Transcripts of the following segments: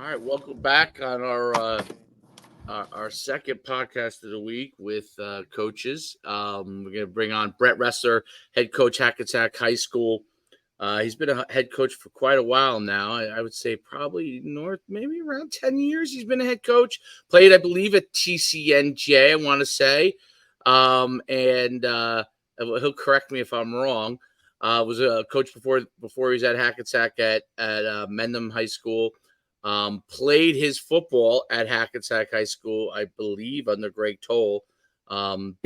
right, welcome back on our second podcast of the week with coaches. We're going to bring on Brett Ressler, head coach, Hackensack High School. He's been a head coach for quite a while now. I would say probably maybe around 10 years he's been a head coach. Played, I believe, at TCNJ, I want to say. And he'll correct me if I'm wrong. Was a coach before he was at Hackensack at Mendham High School. Played his football at Hackensack High School, I believe, under Greg Toll. During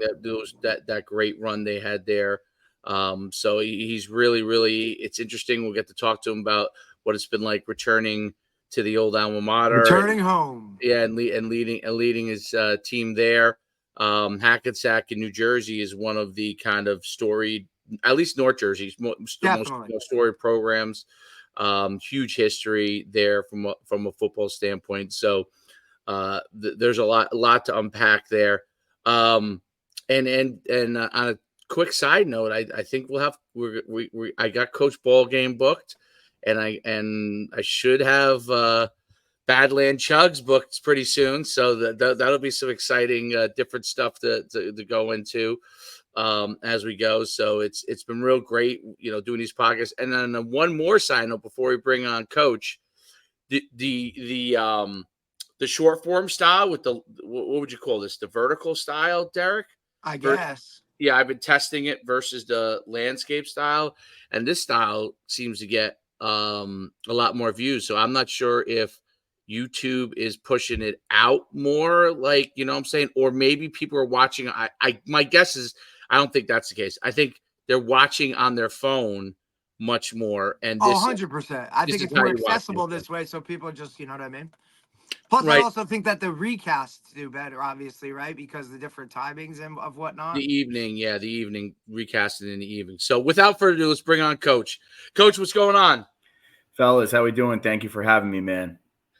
that great run they had there. So he's really, it's interesting. We'll get to talk to him about what it's been like returning to the old alma mater, returning home. Yeah, and leading his team there. Hackensack in New Jersey is one of the kind of storied, at least North Jersey's most storied programs. Huge history there from a football standpoint. So there's a lot to unpack there. And on a quick side note, I think we'll have I got Coach Ball game booked, and I should have Badland Chugs booked pretty soon. So that'll be some exciting different stuff to go into as we go. So it's been real great, doing these podcasts. And then one more side note before we bring on Coach, the short form style with what would you call this? The vertical style, Derek? I guess. Yeah, I've been testing it versus the landscape style, and this style seems to get a lot more views. So I'm not sure if YouTube is pushing it out more, like, what I'm saying, or maybe people are watching. My guess is I don't think that's the case. I think they're watching on their phone much more. And 100%. I think it's more accessible this way, so people just, you know what I mean? Plus, right. I also think that the recasts do better, obviously, right? Because the different timings and of whatnot. The evening recasting in the evening. So without further ado, let's bring on Coach. Coach, what's going on? Fellas, how we doing? Thank you for having me, man.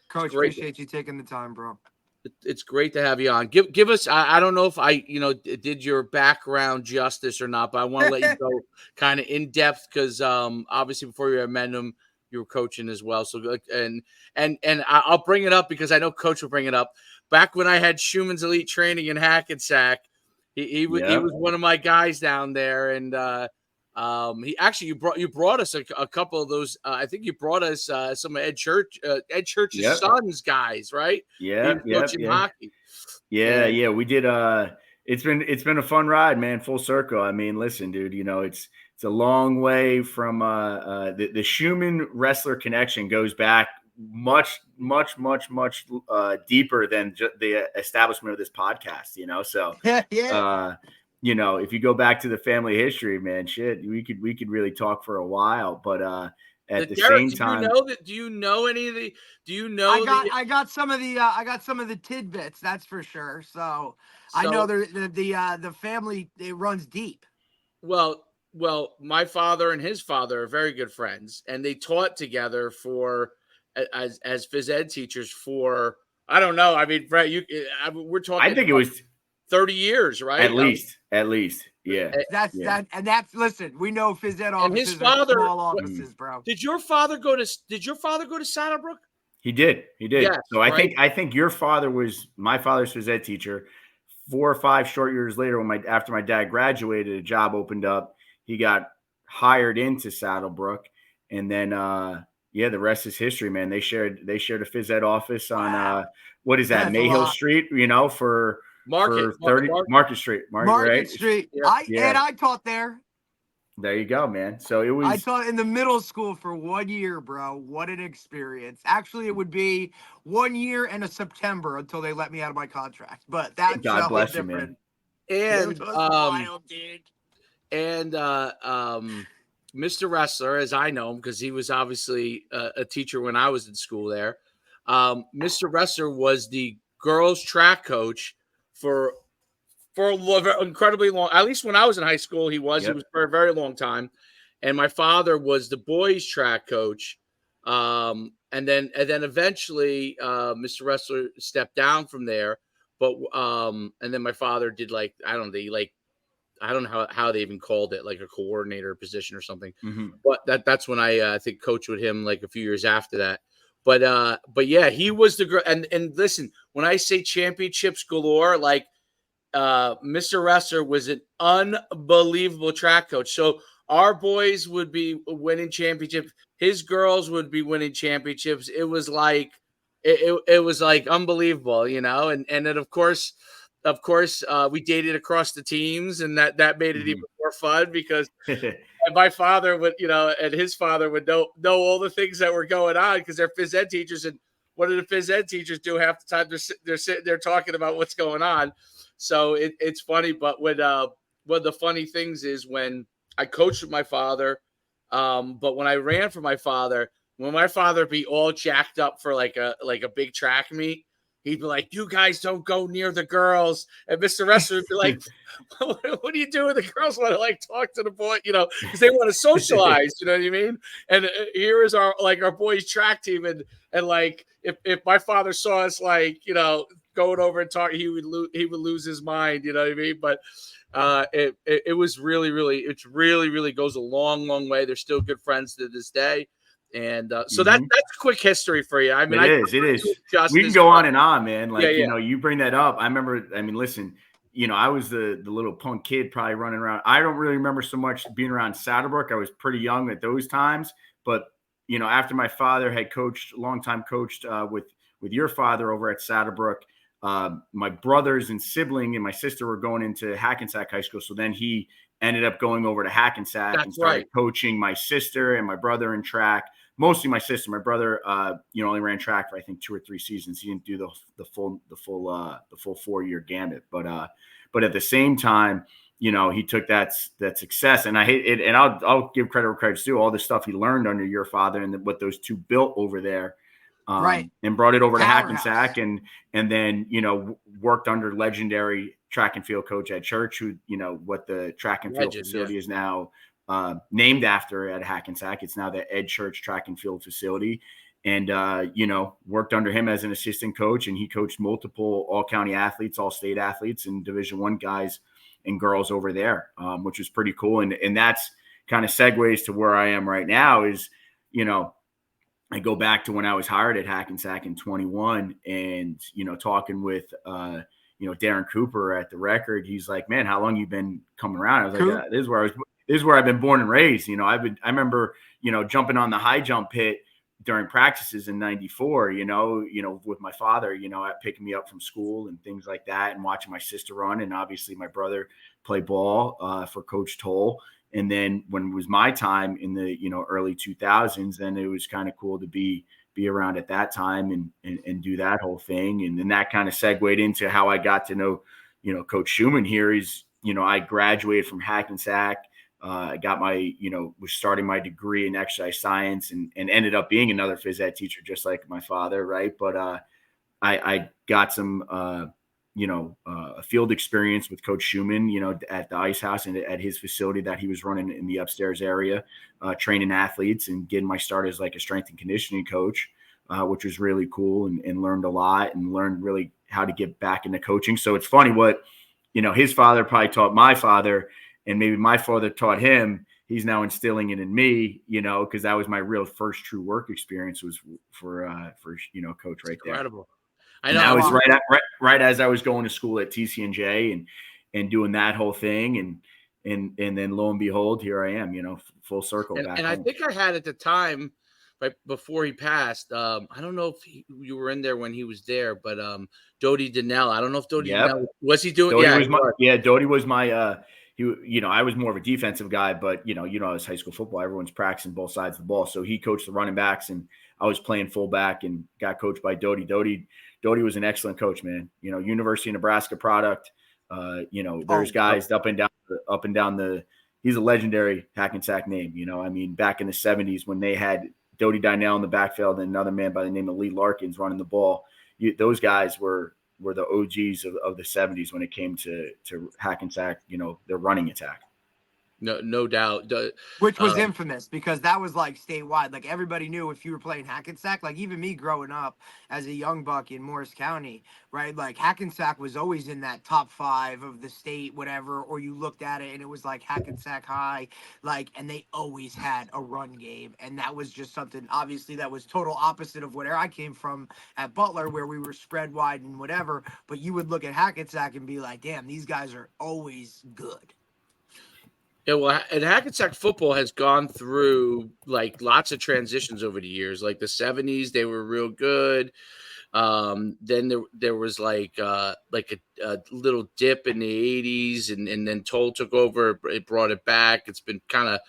Coach, appreciate you taking the time, bro. It's great to have you on. Give us, I don't know if I, did your background justice or not, but I want to let you go kind of in depth because obviously before you were at Mendham, you were coaching as well. So, and I'll bring it up because I know Coach will bring it up. Back when I had Schuman's Elite Training in Hackensack, he was one of my guys down there, and he actually you brought us a couple of those. I think you brought us some Ed Church's sons guys, right? Yeah, coaching hockey. Yeah. We did. It's been a fun ride, man. Full circle. I mean, listen, dude. It's a long way from the Schuman Ressler connection goes back much deeper than the establishment of this podcast. So if you go back to the family history, man, shit, we could really talk for a while. But at the Derek, same time, do you know any of the? Do you know? I got some of the tidbits. That's for sure. So I know the family, it runs deep. Well, my father and his father are very good friends, and they taught together as phys ed teachers for, I don't know. I mean, Brett, we're talking. I think it was 30 years, right? At least. Yeah. That's listen, we know phys ed offices his father, are small offices, bro. Did your father go to Saddlebrook? He did. Yes, so I think your father was my father's phys ed teacher. 4 or 5 short years later, after my dad graduated, a job opened up. He got hired into Saddlebrook, and then the rest is history, man. They shared a phys ed office on what is that, Mayhill Street? For Market Street. Market Street. And I taught there. There you go, man. So it was. I taught in the middle school for 1 year, bro. What an experience! Actually, it would be 1 year and a September until they let me out of my contract. But that's God bless different. You, man. And it was wild, dude. And Mr. Ressler, as I know him, because he was obviously a teacher when I was in school there. Mr. Ressler was the girls' track coach for incredibly long. At least when I was in high school, he was. He was for a very long time. And my father was the boys' track coach. And then eventually, Mr. Ressler stepped down from there. But and then my father did I don't know how they even called it, like a coordinator position or something. Mm-hmm. But that's when I think coached with him like a few years after that. But yeah, he was the girl. And listen, when I say championships galore, like Mr. Ressler was an unbelievable track coach. So our boys would be winning championships. His girls would be winning championships. It was like it was like unbelievable, you know. And then of course, we dated across the teams, and that made it even more fun because and my father would, you know, and his father would know all the things that were going on because they're phys ed teachers. And what do the phys ed teachers do half the time? They're sitting there talking about what's going on. So it's funny. But one of the funny things is when I coached with my father, but when I ran for my father, when my father be all jacked up for like a big track meet, he'd be like, "You guys don't go near the girls." And Mr. Ressler would be like, "What do you do when the girls want to like talk to the boy, you know, because they want to socialize, you know what I mean?" And here is our boys track team, and like if my father saw us like, you know, going over and talking, he would lose his mind, you know what I mean? But it was really goes a long way. They're still good friends to this day. And so that's a quick history for you. I mean, it is. We can go on and on, man. Like, you know, you bring that up. I remember, I mean, listen, you know, I was the little punk kid probably running around. I don't really remember so much being around Saddlebrook. I was pretty young at those times. But, you know, after my father had longtime coached with your father over at Saddlebrook, my brothers and sibling and my sister were going into Hackensack High School. So then he ended up going over to Hackensack and started coaching my sister and my brother in track. Mostly my sister. My brother, you know, only ran track for I think 2 or 3 seasons. He didn't do the full 4-year gambit. But at the same time, you know, he took that success, and I hate it. And I'll give credit where credit's due. All the stuff he learned under your father and what those two built over there, and brought it over to Hackensack, and then, you know, worked under legendary track and field coach Ed Church, who, you know, what the track and field facility is now named after at Hackensack. It's now the Ed Church track and field facility. And, you know, worked under him as an assistant coach, and he coached multiple all-county athletes, all-state athletes, and Division I guys and girls over there, which was pretty cool. And that's kind of segues to where I am right now is, you know, I go back to when I was hired at Hackensack in 21 and, you know, talking with, you know, Darren Cooper at the record. He's like, "Man, how long you been coming around?" I was like, "Yeah, this is where I've been born and raised." You know, I remember, you know, jumping on the high jump pit during practices in 94, you know, with my father, you know, picking me up from school and things like that, and watching my sister run. And obviously my brother play ball for Coach Toll. And then when it was my time in the, you know, early 2000s, then it was kind of cool to be around at that time and do that whole thing. And then that kind of segued into how I got to know, you know, Coach Schuman here. Is, you know, I graduated from Hackensack. I got my, you know, was starting my degree in exercise science and ended up being another phys ed teacher, just like my father. Right. But I got some, you know, field experience with Coach Schuman, you know, at the Ice House and at his facility that he was running in the upstairs area, training athletes and getting my start as like a strength and conditioning coach, which was really cool, and learned a lot and learned really how to get back into coaching. So it's funny what, you know, his father probably taught my father, and maybe my father taught him. He's now instilling it in me, you know, because that was my real first true work experience was for you know, Coach right there. Incredible. I know. And that was right as I was going to school at TCNJ and doing that whole thing, and then lo and behold, here I am, you know, full circle. And I think I had at the time, right before he passed, I don't know if you were in there when he was there, but Dodie Donnell. I don't know if Dodie Donnell was he doing. Dodie was my. You know, I was more of a defensive guy, but you know, it's high school football. Everyone's practicing both sides of the ball. So he coached the running backs, and I was playing fullback and got coached by Dodie. Dodie was an excellent coach, man. You know, University of Nebraska product. You know, there's guys up and down the. He's a legendary Hackensack name. You know, I mean, back in the 70s when they had Dodie Donnell in the backfield and another man by the name of Lee Larkins running the ball, those guys were the OGs of the 70s when it came to Hackensack, you know, their running attack. No doubt. Which was infamous because that was like statewide. Like everybody knew if you were playing Hackensack, like even me growing up as a young buck in Morris County, right? Like Hackensack was always in that top 5 of the state, whatever, or you looked at it and it was like Hackensack High, like, and they always had a run game. And that was just something, obviously, that was total opposite of where I came from at Butler, where we were spread wide and whatever. But you would look at Hackensack and be like, damn, these guys are always good. Yeah, well, and Hackensack football has gone through like lots of transitions over the years. Like the 70s, they were real good. Then there was like a little dip in the 80s, and then Toll took over. It brought it back. It's been kind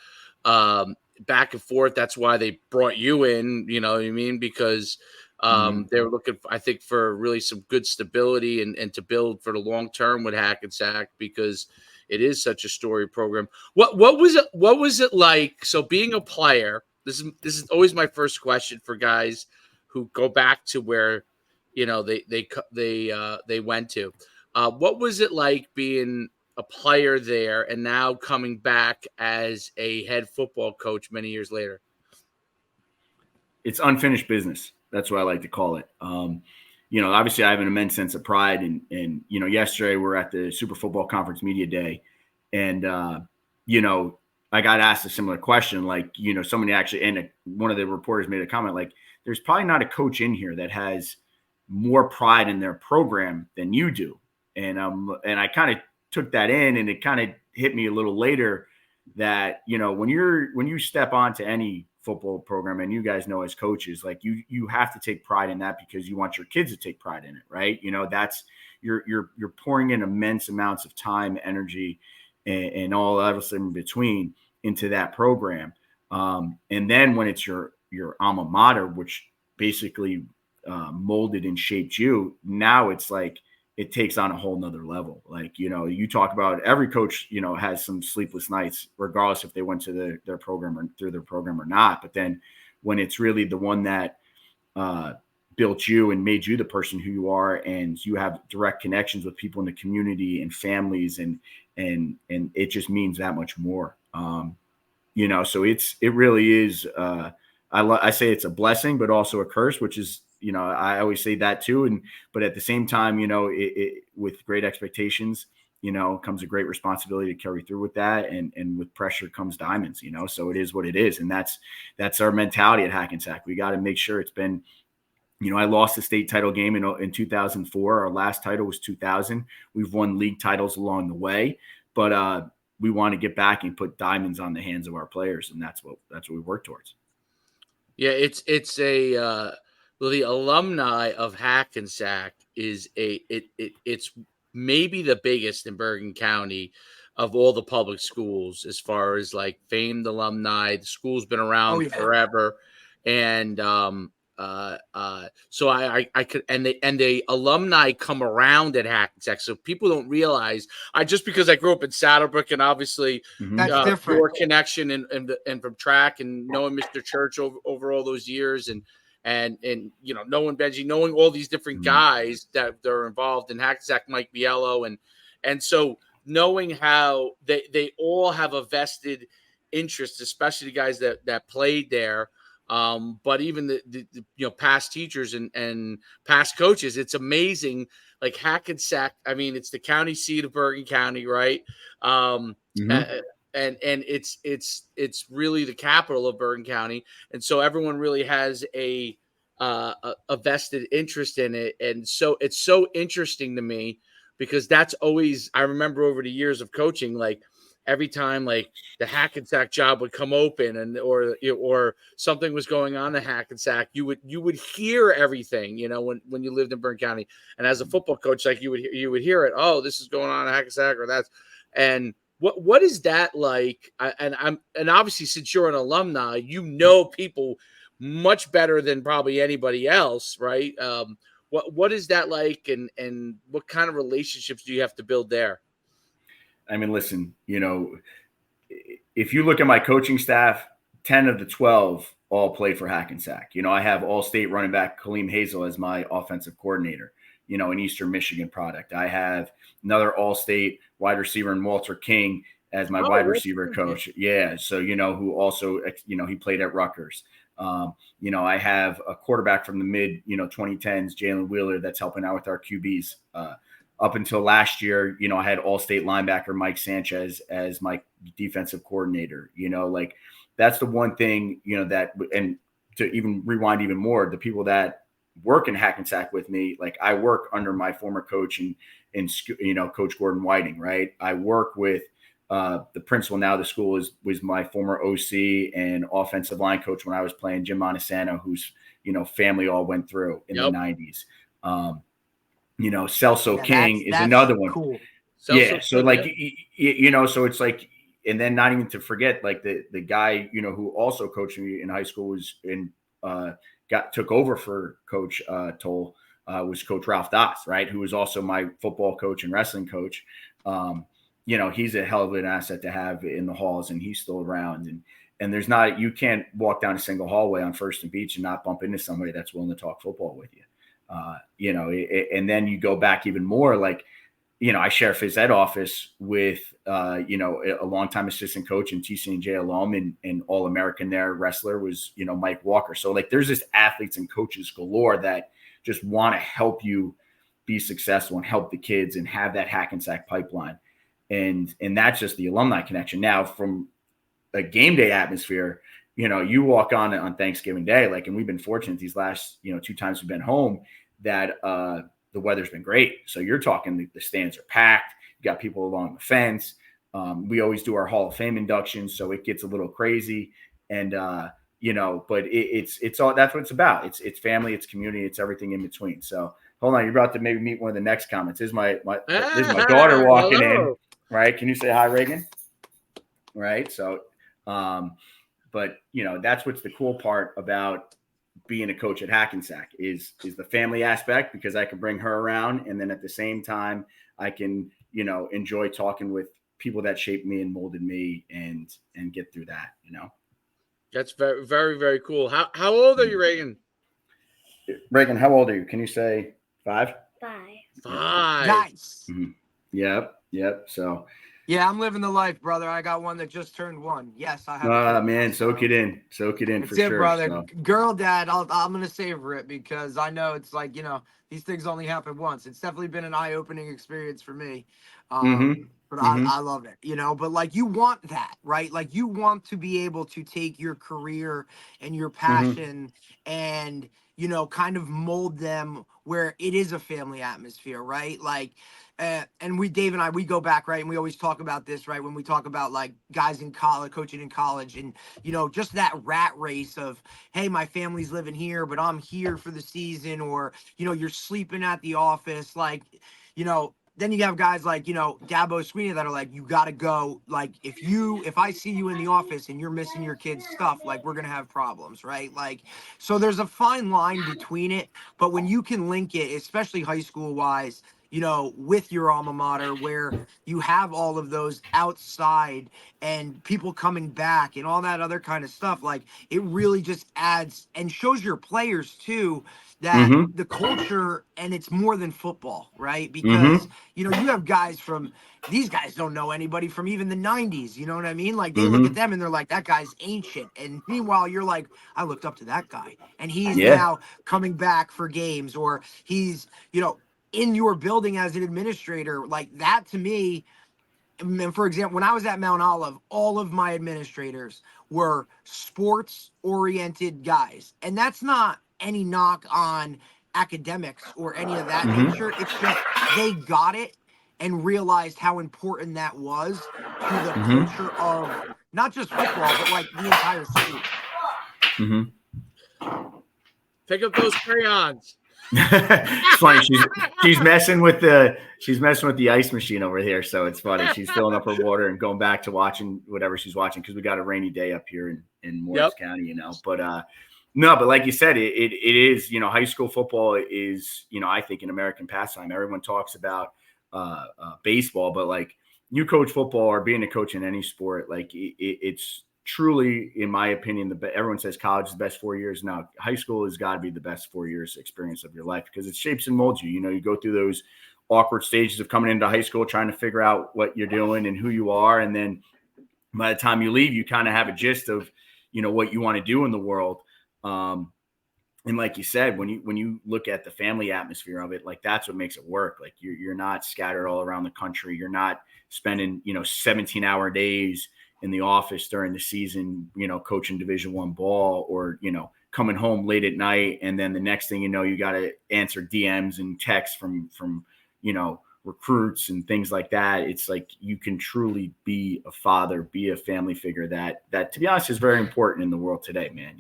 of back and forth. That's why they brought you in. You know what I mean? Because they were looking, I think, for really some good stability and to build for the long term with Hackensack, because it is such a storied program. What was it? What was it like? So being a player, this is always my first question for guys who go back to where, you know, they went to. What was it like being a player there and now coming back as a head football coach many years later? It's unfinished business. That's what I like to call it. You know, obviously I have an immense sense of pride, and you know, yesterday we're at the Super Football Conference Media Day, and you know, I got asked a similar question, like, you know, somebody actually, and one of the reporters made a comment like, there's probably not a coach in here that has more pride in their program than you do. And I kind of took that in, and it kind of hit me a little later that, you know, when you step onto any football program, and you guys know as coaches, like you have to take pride in that because you want your kids to take pride in it, right? You know, that's you're pouring in immense amounts of time, energy, and all else in between into that program. And then when it's your alma mater, which basically molded and shaped you, now it's like it takes on a whole nother level. Like, you know, you talk about every coach, you know, has some sleepless nights, regardless if they went to their program or through their program or not. But then when it's really the one that built you and made you the person who you are, and you have direct connections with people in the community and families, and it just means that much more. You know, so it really is. I say it's a blessing, but also a curse, which is, you know, I always say that too. But at the same time, you know, with great expectations, you know, comes a great responsibility to carry through with that. And with pressure comes diamonds, you know, so it is what it is. And that's our mentality at Hackensack. We got to make sure it's been, you know, I lost the state title game in 2004. Our last title was 2000. We've won league titles along the way, but we want to get back and put diamonds on the hands of our players. And that's what we work towards. Yeah. Well, the alumni of Hackensack is it's maybe the biggest in Bergen County of all the public schools, as far as like famed alumni. The school's been around forever. And so I could, and the alumni come around at Hackensack. So people don't realize, because I grew up in Saddlebrook, and obviously that's different. Your connection and from track and knowing Mr. Church over all those years, and you know, knowing Benji, knowing all these different guys that are involved in Hackensack, Mike Biello, and so knowing how they all have a vested interest, especially the guys that played there. But even the you know, past teachers and past coaches, it's amazing. Like Hackensack, I mean, it's the county seat of Bergen County, right? And it's really the capital of Bergen County, and so everyone really has a vested interest in it. And so it's so interesting to me, because that's always, I remember over the years of coaching, like every time like the Hackensack job would come open, or something was going on in Hackensack, you would hear everything, you know, when you lived in Bergen County. And as a football coach, like you would hear it. Oh, this is going on in Hackensack, or that's, and what is that like? And obviously, since you're an alumni, you know people much better than probably anybody else, right? What is that like, and what kind of relationships do you have to build there? I mean, listen, you know, if you look at my coaching staff, 10 of the 12 all play for Hackensack. You know, I have all-state running back Kaleem Hazel as my offensive coordinator, you know, an Eastern Michigan product. I have another all-state wide receiver in Walter King, as my wide receiver coach. Yeah. So, who also, he played at Rutgers. I have a quarterback from the mid, 2010s, Jalen Wheeler, that's helping out with our QBs. Up until last year, I had all-state linebacker Mike Sanchez as my defensive coordinator. That's the one thing, that, and to even rewind even more, the people that work in Hackensack with me, like I work under my former coach and Coach Gordon Whiting, right? I work with the principal now of the school was my former OC and offensive line coach when I was playing, Jim Montesano, whose family all went through in the 90s. Celso King is another one. Cool. Yeah. So like, so it's like, and then not even to forget, like the guy, who also coached me in high school was took over for Coach Toll, was Coach Ralph Doss, right? Who was also my football coach and wrestling coach. He's a hell of an asset to have in the halls, and he's still around. And there's not, you can't walk down a single hallway on First and Beach and not bump into somebody that's willing to talk football with you. And then you go back even more, like, I share phys ed office with, a longtime assistant coach and TC&J alum and All-American there, Ressler was, Mike Walker. So like, there's just athletes and coaches galore that just want to help you be successful and help the kids and have that Hackensack pipeline. And that's just the alumni connection. Now from a game day atmosphere, you walk on Thanksgiving Day, like, and we've been fortunate these last, 2 times we've been home that, the weather's been great. So you're talking the stands are packed. You got people along the fence. We always do our Hall of Fame inductions, so it gets a little crazy. And but it's all, that's what it's about. It's family, it's community, it's everything in between. So hold on, you're about to maybe meet one of the next comments. This is my daughter walking in. Right? Can you say hi, Reagan? Right. So, but that's what's the cool part about being a coach at Hackensack is the family aspect, because I can bring her around. And then at the same time, I can, enjoy talking with people that shaped me and molded me and get through that, That's very, very, very cool. How old are you, Reagan? Reagan, how old are you? Can you say 5? 5. 5. Nice. Mm-hmm. Yep. So, yeah, I'm living the life, brother. I got one that just turned 1. Yes, I have. Man, soak it in That's for sure, brother. So. Girl dad, I'm gonna savor it because I know it's like these things only happen once. It's definitely been an eye-opening experience for me. But I love it, but like you want that, right? Like you want to be able to take your career and your passion and, kind of mold them where it is a family atmosphere, right? Like, and Dave and I, we go back, right? And we always talk about this, right? When we talk about like guys in college, coaching in college and, just that rat race of, hey, my family's living here, but I'm here for the season, or, you're sleeping at the office. Like, then you have guys like, Dabo Sweeney that are like, you got to go. Like, if I see you in the office and you're missing your kid's stuff, like, we're going to have problems, right? Like, so there's a fine line between it. But when you can link it, especially high school wise, with your alma mater, where you have all of those outside and people coming back and all that other kind of stuff, like, it really just adds and shows your players too that the culture, and it's more than football, right? Because, you have guys these guys don't know anybody from even the 90s, you know what I mean? Like, they look at them and they're like, that guy's ancient. And meanwhile, you're like, I looked up to that guy. And he's now coming back for games, or he's, in your building as an administrator. Like, that to me, and for example, when I was at Mount Olive, all of my administrators were sports-oriented guys. And that's not any knock on academics or any of that nature. It's just they got it and realized how important that was to the culture of not just football, but like the entire state. Pick up those crayons. It's funny. She's messing with the ice machine over here, so it's funny. She's filling up her water and going back to watching whatever she's watching, because we got a rainy day up here in Morris County, But no, but like you said, it is, high school football is, I think, an American pastime. Everyone talks about baseball, but like, you coach football or being a coach in any sport, like it's truly, in my opinion, everyone says college is the best 4 years. Now, high school has got to be the best 4 years experience of your life, because it shapes and molds you. You go through those awkward stages of coming into high school, trying to figure out what you're doing and who you are. And then by the time you leave, you kind of have a gist of, what you want to do in the world. And like you said, when you look at the family atmosphere of it, like that's what makes it work. Like you're not scattered all around the country. You're not spending, 17-hour days in the office during the season, coaching Division I ball, or, coming home late at night. And then the next thing you know, you got to answer DMs and texts from, recruits and things like that. It's like you can truly be a father, be a family figure that to be honest is very important in the world today, man.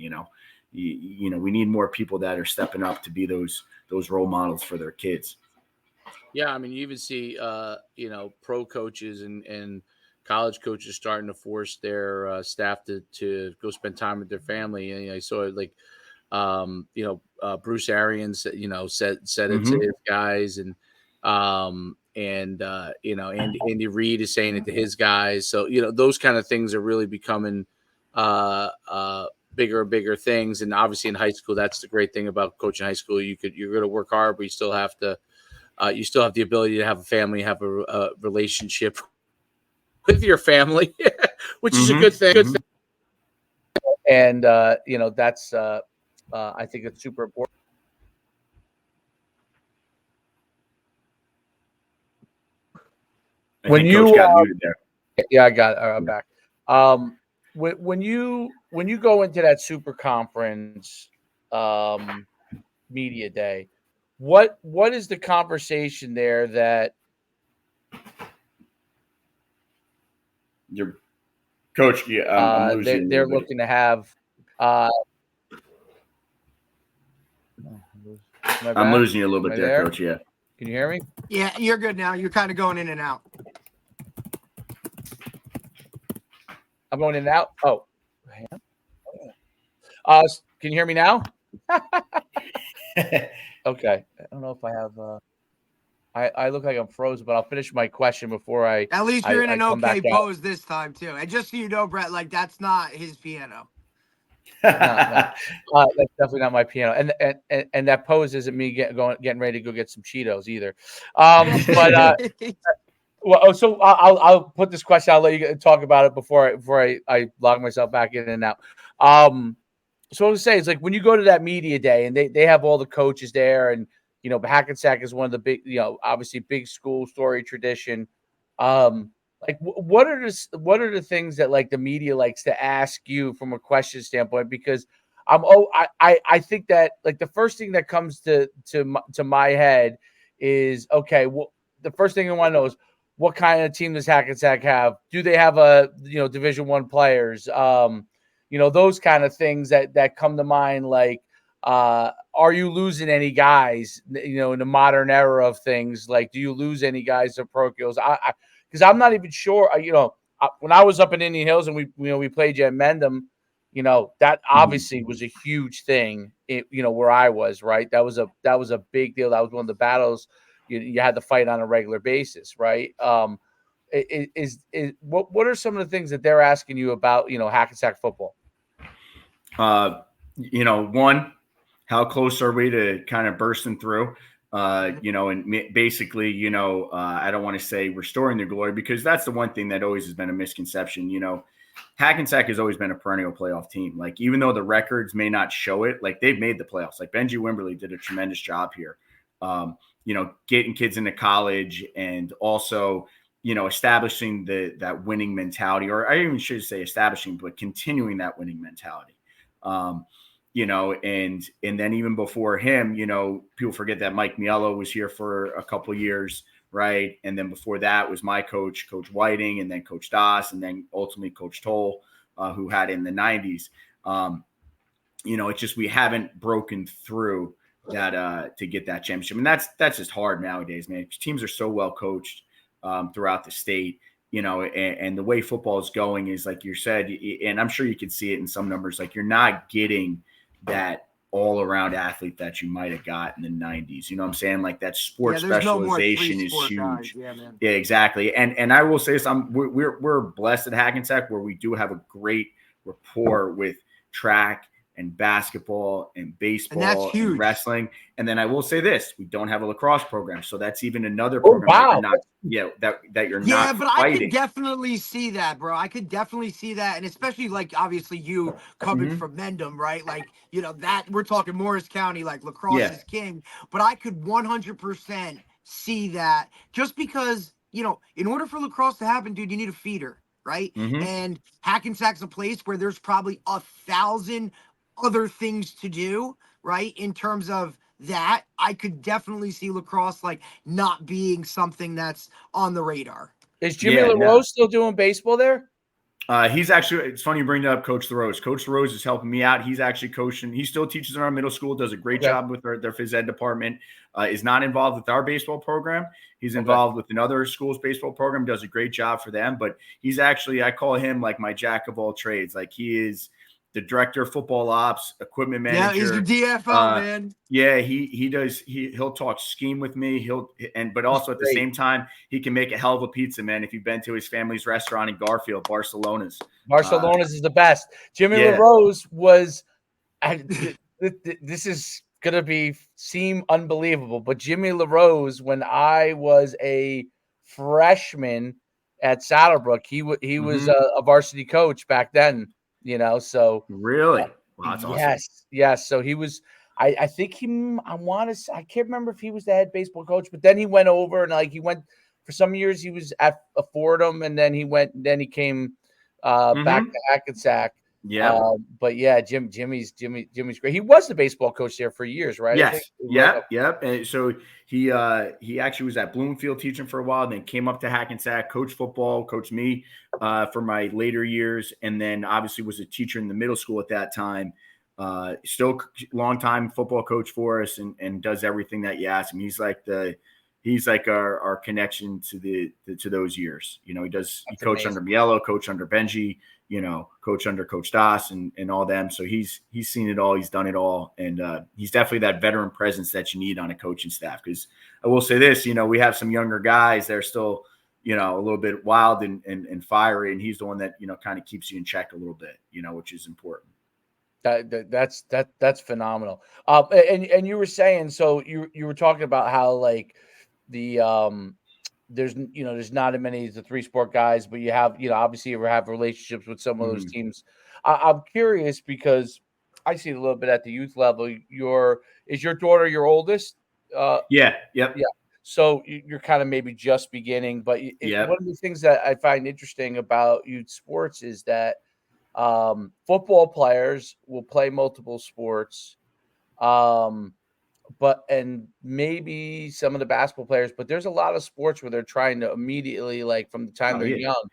We need more people that are stepping up to be those role models for their kids. Yeah, I mean, you even see, pro coaches and college coaches starting to force their staff to go spend time with their family. And I saw it like, Bruce Arians, said it to his guys, and Andy Reid is saying it to his guys. So those kind of things are really becoming bigger and bigger things. And obviously in high school, that's the great thing about coaching high school. You're going to work hard, but you still have to. You still have the ability to have a family, have a relationship with your family, which is a good thing. And that's I think it's super important. When you got muted there. Yeah, I got it. I'm back. When you go into that super conference media day, what is the conversation there that your coach? Yeah, I'm losing they're looking to have. I'm losing you a little bit there, Coach. Yeah. Can you hear me? Yeah, you're good now. You're kind of going in and out. I'm going in and out. Oh. Can you hear me now? Okay. I don't know if I have. I look like I'm frozen, but I'll finish my question before I. At least you're in an okay pose this time too. And just so you know, Brett, like that's not his piano. No. That's definitely not my piano, and that pose isn't me getting ready to go get some Cheetos either. But well, so I'll put this question. I'll let you talk about it before I log myself back in and out. So I was saying, it's like when you go to that media day and they have all the coaches there, and Hackensack is one of the big, obviously big school, story, tradition. Like what are the things that like the media likes to ask you from a question standpoint? Because I think that like the first thing that comes to my head is, okay, well, the first thing I want to know is what kind of team does Hackensack have? Do they have Division I players? Those kind of things that come to mind. Like, are you losing any guys? In the modern era of things, like, do you lose any guys to parochials? Because I'm not even sure. When I was up in Indian Hills and we played you at Mendham, that obviously was a huge thing. Where I was, right? That was a big deal. That was one of the battles you had to fight on a regular basis, right? What are some of the things that they're asking you about? Hackensack football. One, how close are we to kind of bursting through? And basically, I don't want to say restoring their glory, because that's the one thing that always has been a misconception. Hackensack has always been a perennial playoff team. Like, even though the records may not show it, like they've made the playoffs. Like Benji Wimberly did a tremendous job here. Getting kids into college, and also, establishing that winning mentality, or I even should say establishing, but continuing that winning mentality. And then even before him, people forget that Mike Mielo was here for a couple of years, right? And then before that was my coach, Coach Whiting, and then Coach Das, and then ultimately Coach Toll, who had in the 90s. It's just we haven't broken through that to get that championship. And that's just hard nowadays, man. Teams are so well coached throughout the state. And the way football is going is, like you said, and I'm sure you can see it in some numbers, like you're not getting that all-around athlete that you might have got in the 90s. You know what I'm saying? Like that sports specialization is huge. Yeah, man. Yeah, exactly. And I will say this, we're blessed at Hackensack where we do have a great rapport with track and basketball and baseball And that's huge. and wrestling. And then I will say this, we don't have a lacrosse program. So that's even another Oh, program wow. that you're Yeah, not but fighting. I could definitely see that, bro. I could definitely see that. And especially like obviously you coming from Mendham, right? Like, you know, that we're talking Morris County, like lacrosse is king. But I could 100% see that just because, you know, in order for lacrosse to happen, dude, you need a feeder, right? And Hackensack's a place where there's probably 1,000 other things to do, right? In terms of that, I could definitely see lacrosse like not being something that's on the radar. Is Jimmy LaRose still doing baseball there? He's actually, it's funny you bring up Coach LaRose. Coach LaRose is helping me out. He's actually coaching. He still teaches in our middle school, does a great job with their phys ed department, is not involved with our baseball program. He's involved with another school's baseball program, does a great job for them. But he's actually, I call him like my jack of all trades. Like he is the director of football ops, equipment manager. Yeah, he's your DFO, man. Yeah, he does. He'll talk scheme with me. But also at the same time, he can make a hell of a pizza, man. If you've been to his family's restaurant in Garfield, Barcelona's is the best. Jimmy LaRose was. This is gonna seem unbelievable, but Jimmy LaRose, when I was a freshman at Saddlebrook, he was a varsity coach back then. You know, so really, wow, that's awesome. Yes. So he was. I think I can't remember if he was the head baseball coach, but then he went over and like he went for some years. He was at Fordham, and then he came back to Hackensack. Yeah. But yeah, Jimmy's great. He was the baseball coach there for years, right? Yes. Yep. And so he actually was at Bloomfield teaching for a while, then came up to Hackensack, coached football, coached me for my later years, and then obviously was a teacher in the middle school at that time. Still long time football coach for us and does everything that you ask him. He's like our connection to those years. You know, he coached under Mielo, coach under Benji, you know, coach under Coach Das and all them. So he's seen it all. He's done it all. And he's definitely that veteran presence that you need on a coaching staff. Because I will say this, you know, we have some younger guys that are still, you know, a little bit wild and fiery. And he's the one that, you know, kind of keeps you in check a little bit, you know, which is important. That's phenomenal. And you were saying, so you were talking about how like the there's not as many as the 3-sport guys, but you have, you know, obviously you have relationships with some of those teams. I'm curious because I see a little bit at the youth level. Is your daughter your oldest? Yeah. So you're kind of maybe just beginning, but one of the things that I find interesting about youth sports is that football players will play multiple sports, and maybe some of the basketball players, but there's a lot of sports where they're trying to immediately, like from the time they're young,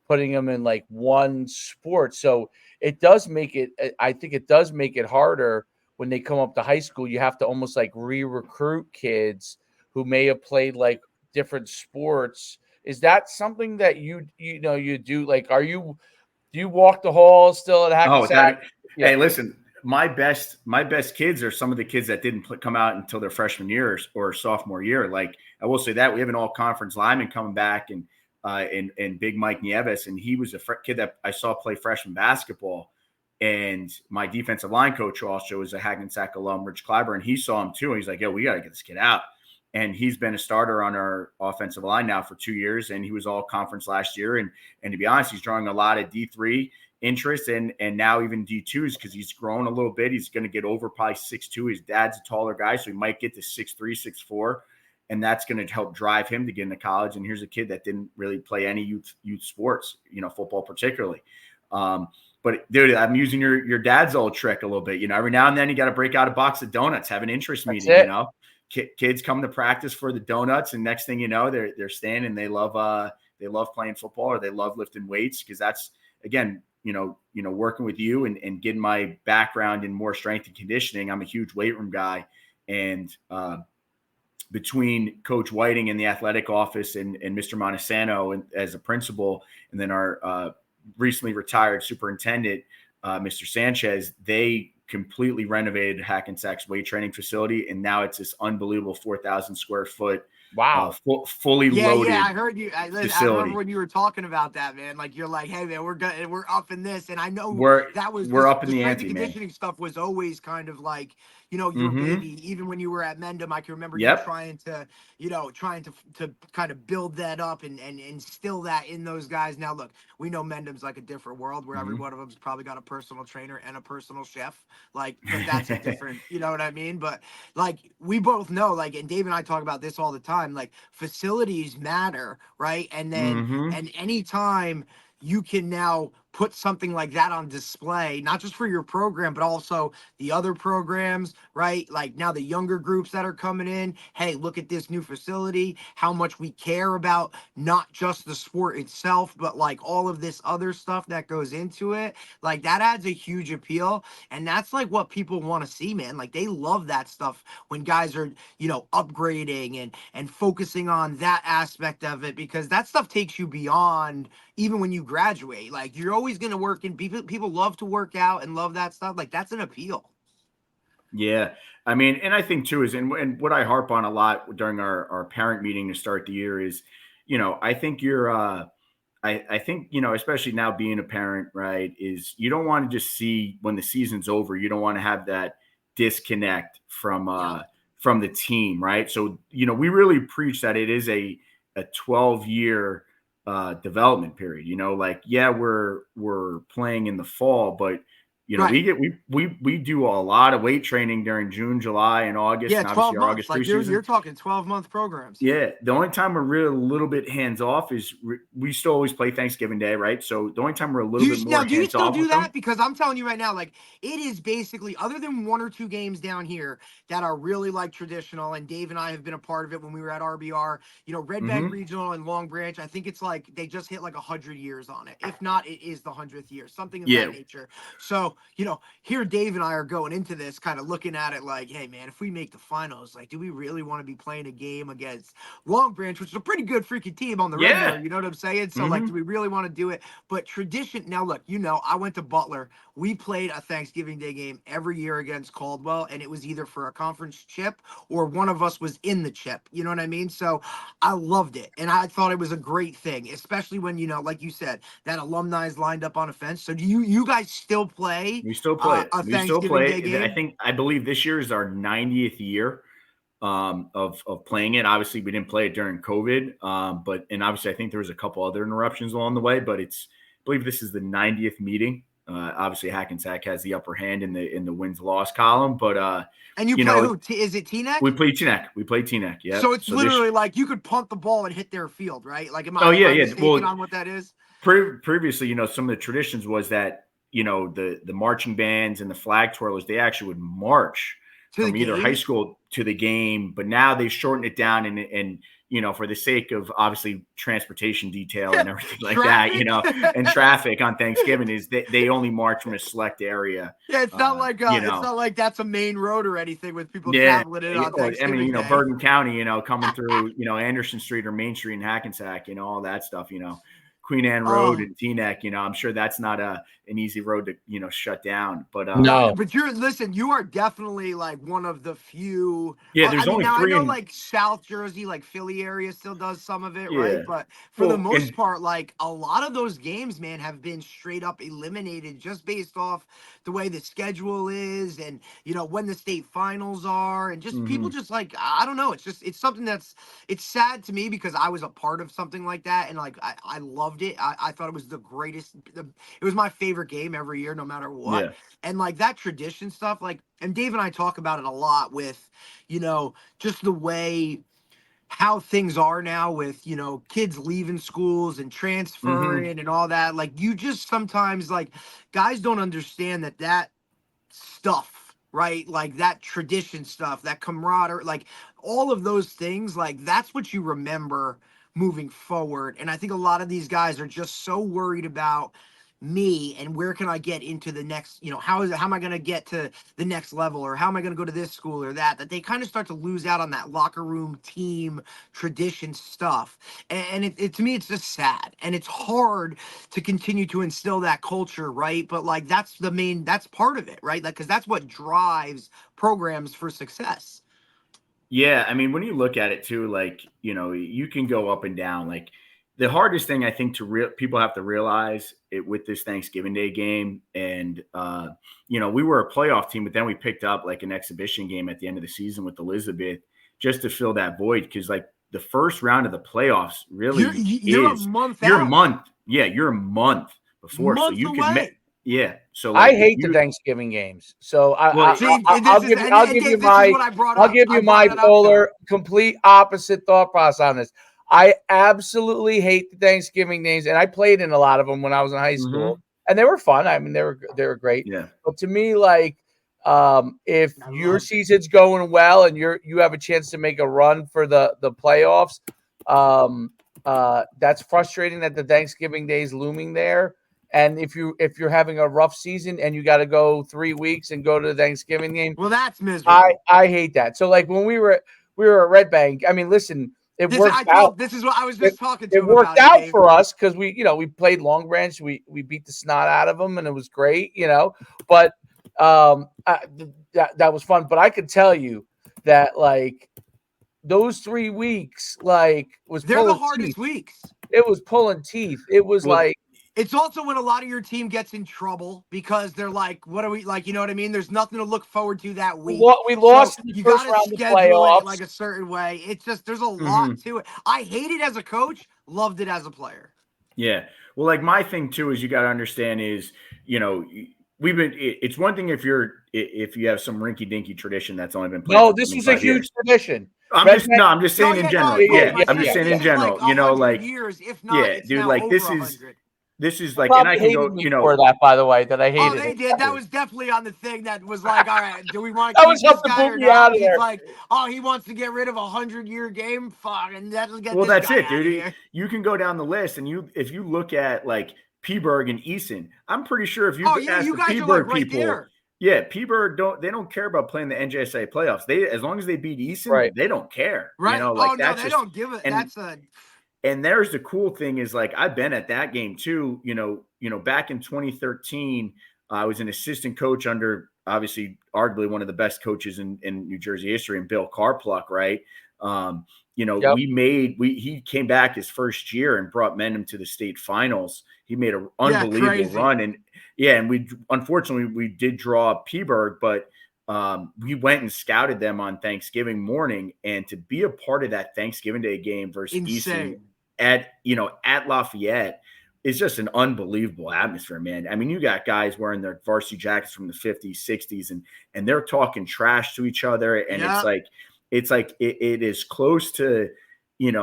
putting them in like one sport. So it does make it, I think it does make it harder when they come up to high school. You have to almost like re-recruit kids who may have played like different sports. Is that something that you do? Like, do you walk the halls still at Hackensack? Hey, listen, my best kids are some of the kids that didn't come out until their freshman year or sophomore year. Like I will say that we have an all conference lineman coming back and Big Mike Nieves. And he was a kid that I saw play freshman basketball. And my defensive line coach also is a Hackensack alum, Rich Clyburn. He saw him too. And he's like, yo, we got to get this kid out. And he's been a starter on our offensive line now for 2 years. And he was all conference last year. And to be honest, he's drawing a lot of D3 interest and now even D2s because he's grown a little bit. He's going to get over probably 6'2". His dad's a taller guy, so he might get to 6'3", 6'4". And that's going to help drive him to get into college. And here's a kid that didn't really play any youth sports, you know, football particularly. But dude, I'm using your dad's old trick a little bit. You know, every now and then you got to break out a box of donuts, have an interest meeting, you know. Kids come to practice for the donuts, and next thing you know, they're staying and they love playing football or they love lifting weights because that's, again, you know, working with you and getting my background in more strength and conditioning. I'm a huge weight room guy, and between Coach Whiting in the athletic office and Mr. Montesano as a principal, and then our recently retired superintendent, Mr. Sanchez, they completely renovated Hackensack's weight training facility, and now it's this unbelievable 4,000 square foot, fully loaded. Yeah, I heard you. I remember when you were talking about that, man. Like you're like, hey, man, we're up in this, and I know we're up in the the strength ante, and conditioning man. stuff was always kind of like, your baby. Even when you were at Mendham, I can remember you trying to kind of build that up and instill that in those guys. Now, look, we know Mendham's like a different world where every one of them's probably got a personal trainer and a personal chef. Like, but that's a different, you know what I mean? But like, we both know, like, and Dave and I talk about this all the time, like facilities matter, right? And then, and anytime you can now put something like that on display, not just for your program, but also the other programs, right? Like now the younger groups that are coming in, hey, look at this new facility, how much we care about not just the sport itself, but like all of this other stuff that goes into it. Like that adds a huge appeal. And that's like what people want to see, man. Like they love that stuff when guys are, upgrading and focusing on that aspect of it, because that stuff takes you beyond even when you graduate. Like you're always going to work, and people love to work out and love that stuff. Like that's an appeal. Yeah. I mean, and I think too is, and what I harp on a lot during our parent meeting to start the year is, I think I think, especially now being a parent, right, is you don't want to just see when the season's over, you don't want to have that disconnect from the team, right? So, we really preach that it is a 12-year development period, like, yeah, we're playing in the fall, but we do a lot of weight training during June, July, and August. Yeah, and 12 obviously months. August Like preseason. you're talking 12-month programs. Yeah, the only time we're really a little bit hands off is we still always play Thanksgiving Day, right? So the only time we're a little bit more hands off. Do you still do that? Because I'm telling you right now, like it is basically, other than one or two games down here that are really like traditional, and Dave and I have been a part of it when we were at RBR, Red Bank Regional and Long Branch. I think it's like they just hit like 100 years on it. If not, it is the 100th year, something of that nature. So, here Dave and I are going into this kind of looking at it like, hey man, if we make the finals, like, do we really want to be playing a game against Long Branch, which is a pretty good freaking team on the regular, you know what I'm saying? So like, do we really want to do it? But tradition, now look, I went to Butler. We played a Thanksgiving Day game every year against Caldwell, and it was either for a conference chip or one of us was in the chip. You know what I mean? So I loved it, and I thought it was a great thing, especially when, like you said, that alumni is lined up on a fence. So do you guys still play? We still play it. A Thanksgiving Day game? I believe this year is our 90th year of playing it. Obviously, we didn't play it during COVID, and obviously I think there was a couple other interruptions along the way, but I believe this is the 90th meeting. Obviously Hackensack has the upper hand in the wins-loss column, but and you play who? Is it Teaneck? We play Teaneck. Yeah. So it's literally like you could punt the ball and hit their field, right? Like, am I mistaken on what that is? Previously, some of the traditions was that the marching bands and the flag twirlers, they actually would march from either high school to the game, but now they've shortened it down and for the sake of obviously transportation detail and everything like that, and traffic on Thanksgiving is they only march from a select area. Yeah, it's not like it's not like that's a main road or anything with people traveling in on Thanksgiving Day. Bergen County, coming through, Anderson Street or Main Street in Hackensack, all that stuff, Queen Anne Road and Teaneck, I'm sure that's not an easy road to, shut down. But no, but you are definitely like one of the few. Yeah, there's only three. I know like South Jersey, like Philly area still does some of it, right? But for the most part, like a lot of those games, man, have been straight up eliminated just based off the way the schedule is and, when the state finals are and just people just like, I don't know. It's something it's sad to me because I was a part of something like that. And like, I loved it. I thought it was the greatest. It was my favorite game every year, no matter what. Yeah. And like that tradition stuff, like, and Dave and I talk about it a lot with, just the way how things are now with, kids leaving schools and transferring and all that. Like you just sometimes like guys don't understand that stuff, right? Like that tradition stuff, that camaraderie, like all of those things, like that's what you remember moving forward. And I think a lot of these guys are just so worried about me and where can I get into the next, how am I going to get to the next level, or how am I going to go to this school or that they kind of start to lose out on that locker room team tradition stuff. And it to me, it's just sad, and it's hard to continue to instill that culture, right? But like, that's part of it, right? Like, because that's what drives programs for success. Yeah, I mean, when you look at it too, like, you can go up and down. Like, the hardest thing I think people have to realize it with this Thanksgiving Day game, and we were a playoff team, but then we picked up like an exhibition game at the end of the season with Elizabeth just to fill that void, because like the first round of the playoffs really you're a month you're out. a month, you're a month before, month so you away. Yeah. So like, I hate the Thanksgiving games. So I'll give you my polar complete opposite thought process on this. I absolutely hate the Thanksgiving games, and I played in a lot of them when I was in high school, and they were fun. I mean, they were great. Yeah. But to me, like, if your season's going well and you have a chance to make a run for the playoffs, that's frustrating that the Thanksgiving Day is looming there. And if you're having a rough season and you got to go 3 weeks and go to the Thanksgiving game, well, that's miserable. I hate that. So like when we were at Red Bank, I mean, listen, this is what I was just talking to. It worked out for us because we played Long Branch, we beat the snot out of them, and it was great, But that was fun. But I could tell you that like those 3 weeks, like they're the hardest weeks. It was pulling teeth. It was like. It's also when a lot of your team gets in trouble because they're like, what are we like? You know what I mean? There's nothing to look forward to that week. We lost in the you first round of playoffs. it like a certain way. It's just there's a lot to it. I hate it as a coach, loved it as a player. Yeah. Well, like my thing too is you got to understand is, it's one thing if you have some rinky dinky tradition that's only been played. No, this was a huge tradition. I'm just saying in general. I'm just saying in general, like years, if not, dude, like this is like, and I can go, for that, by the way, that I hated. Oh, they did. That was definitely on the thing that was like, all right, do we want to keep this guy or not? He's like, oh, he wants to get rid of 100-year game. Fuck, and that'll get. Well, that's it, dude. You can go down the list, and if you look at like Peaburg and Eason, I'm pretty sure if you ask the Peaburg people, Peaburg don't care about playing the NJSA playoffs. They, as long as they beat Eason, they don't care. Right? They don't give it. And there's the cool thing is like I've been at that game too. Back in 2013, I was an assistant coach under obviously arguably one of the best coaches in New Jersey history, and Bill Carpluck, right? He came back his first year and brought Mendham to the state finals. He made an unbelievable run, and we did draw Peaburg, but we went and scouted them on Thanksgiving morning, and to be a part of that Thanksgiving Day game versus Easton at Lafayette is just an unbelievable atmosphere, man. I mean, you got guys wearing their varsity jackets from the 50s, 60s, and they're talking trash to each other, and it's like it is close to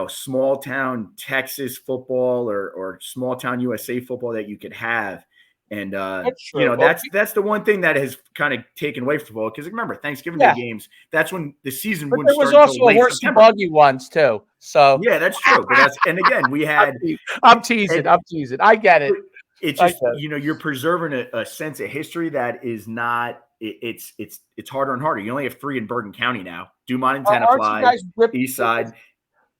small town Texas football or small town USA football that you could have. And that's the one thing that has kind of taken away from football, because remember Thanksgiving Day games, that's when the season wouldn't start. There was also a horsey buggy ones too. So yeah, that's true. But and again, we had. I'm teasing. I get it. It's just you're preserving a sense of history that is not. It's harder and harder. You only have 3 in Bergen County now: Dumont and Tenafly, East Side.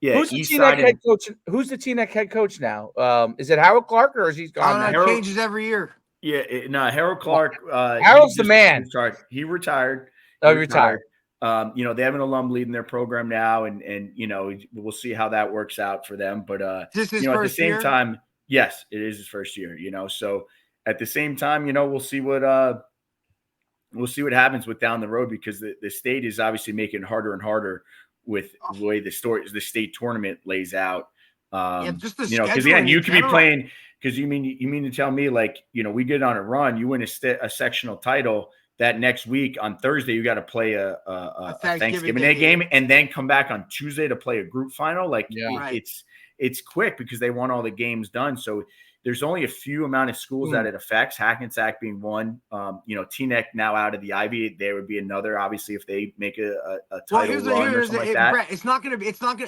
Yeah, who's the TNEC head coach? Who's the TNEC head coach now? Is it Harold Clark, or is he gone? It changes every year. Yeah, Harold Clark. Harold's the man. He retired. He retired. They have an alum leading their program now, and we'll see how that works out for them. But at the same time, yes, it is his first year. So at the same time, we'll see what happens with down the road, because the state is obviously making it harder and harder with the way the state tournament lays out. Because again, you could be playing. Because you mean to tell me, like, we get on a run, you win a sectional title, that next week on Thursday you got to play a Thanksgiving Day game, and then come back on Tuesday to play a group final? Like, it's quick because they want all the games done. So there's only a few amount of schools that it affects, Hackensack being one. TNEC now out of the Ivy, there would be another, obviously, if they make a title run or something like that. Brett,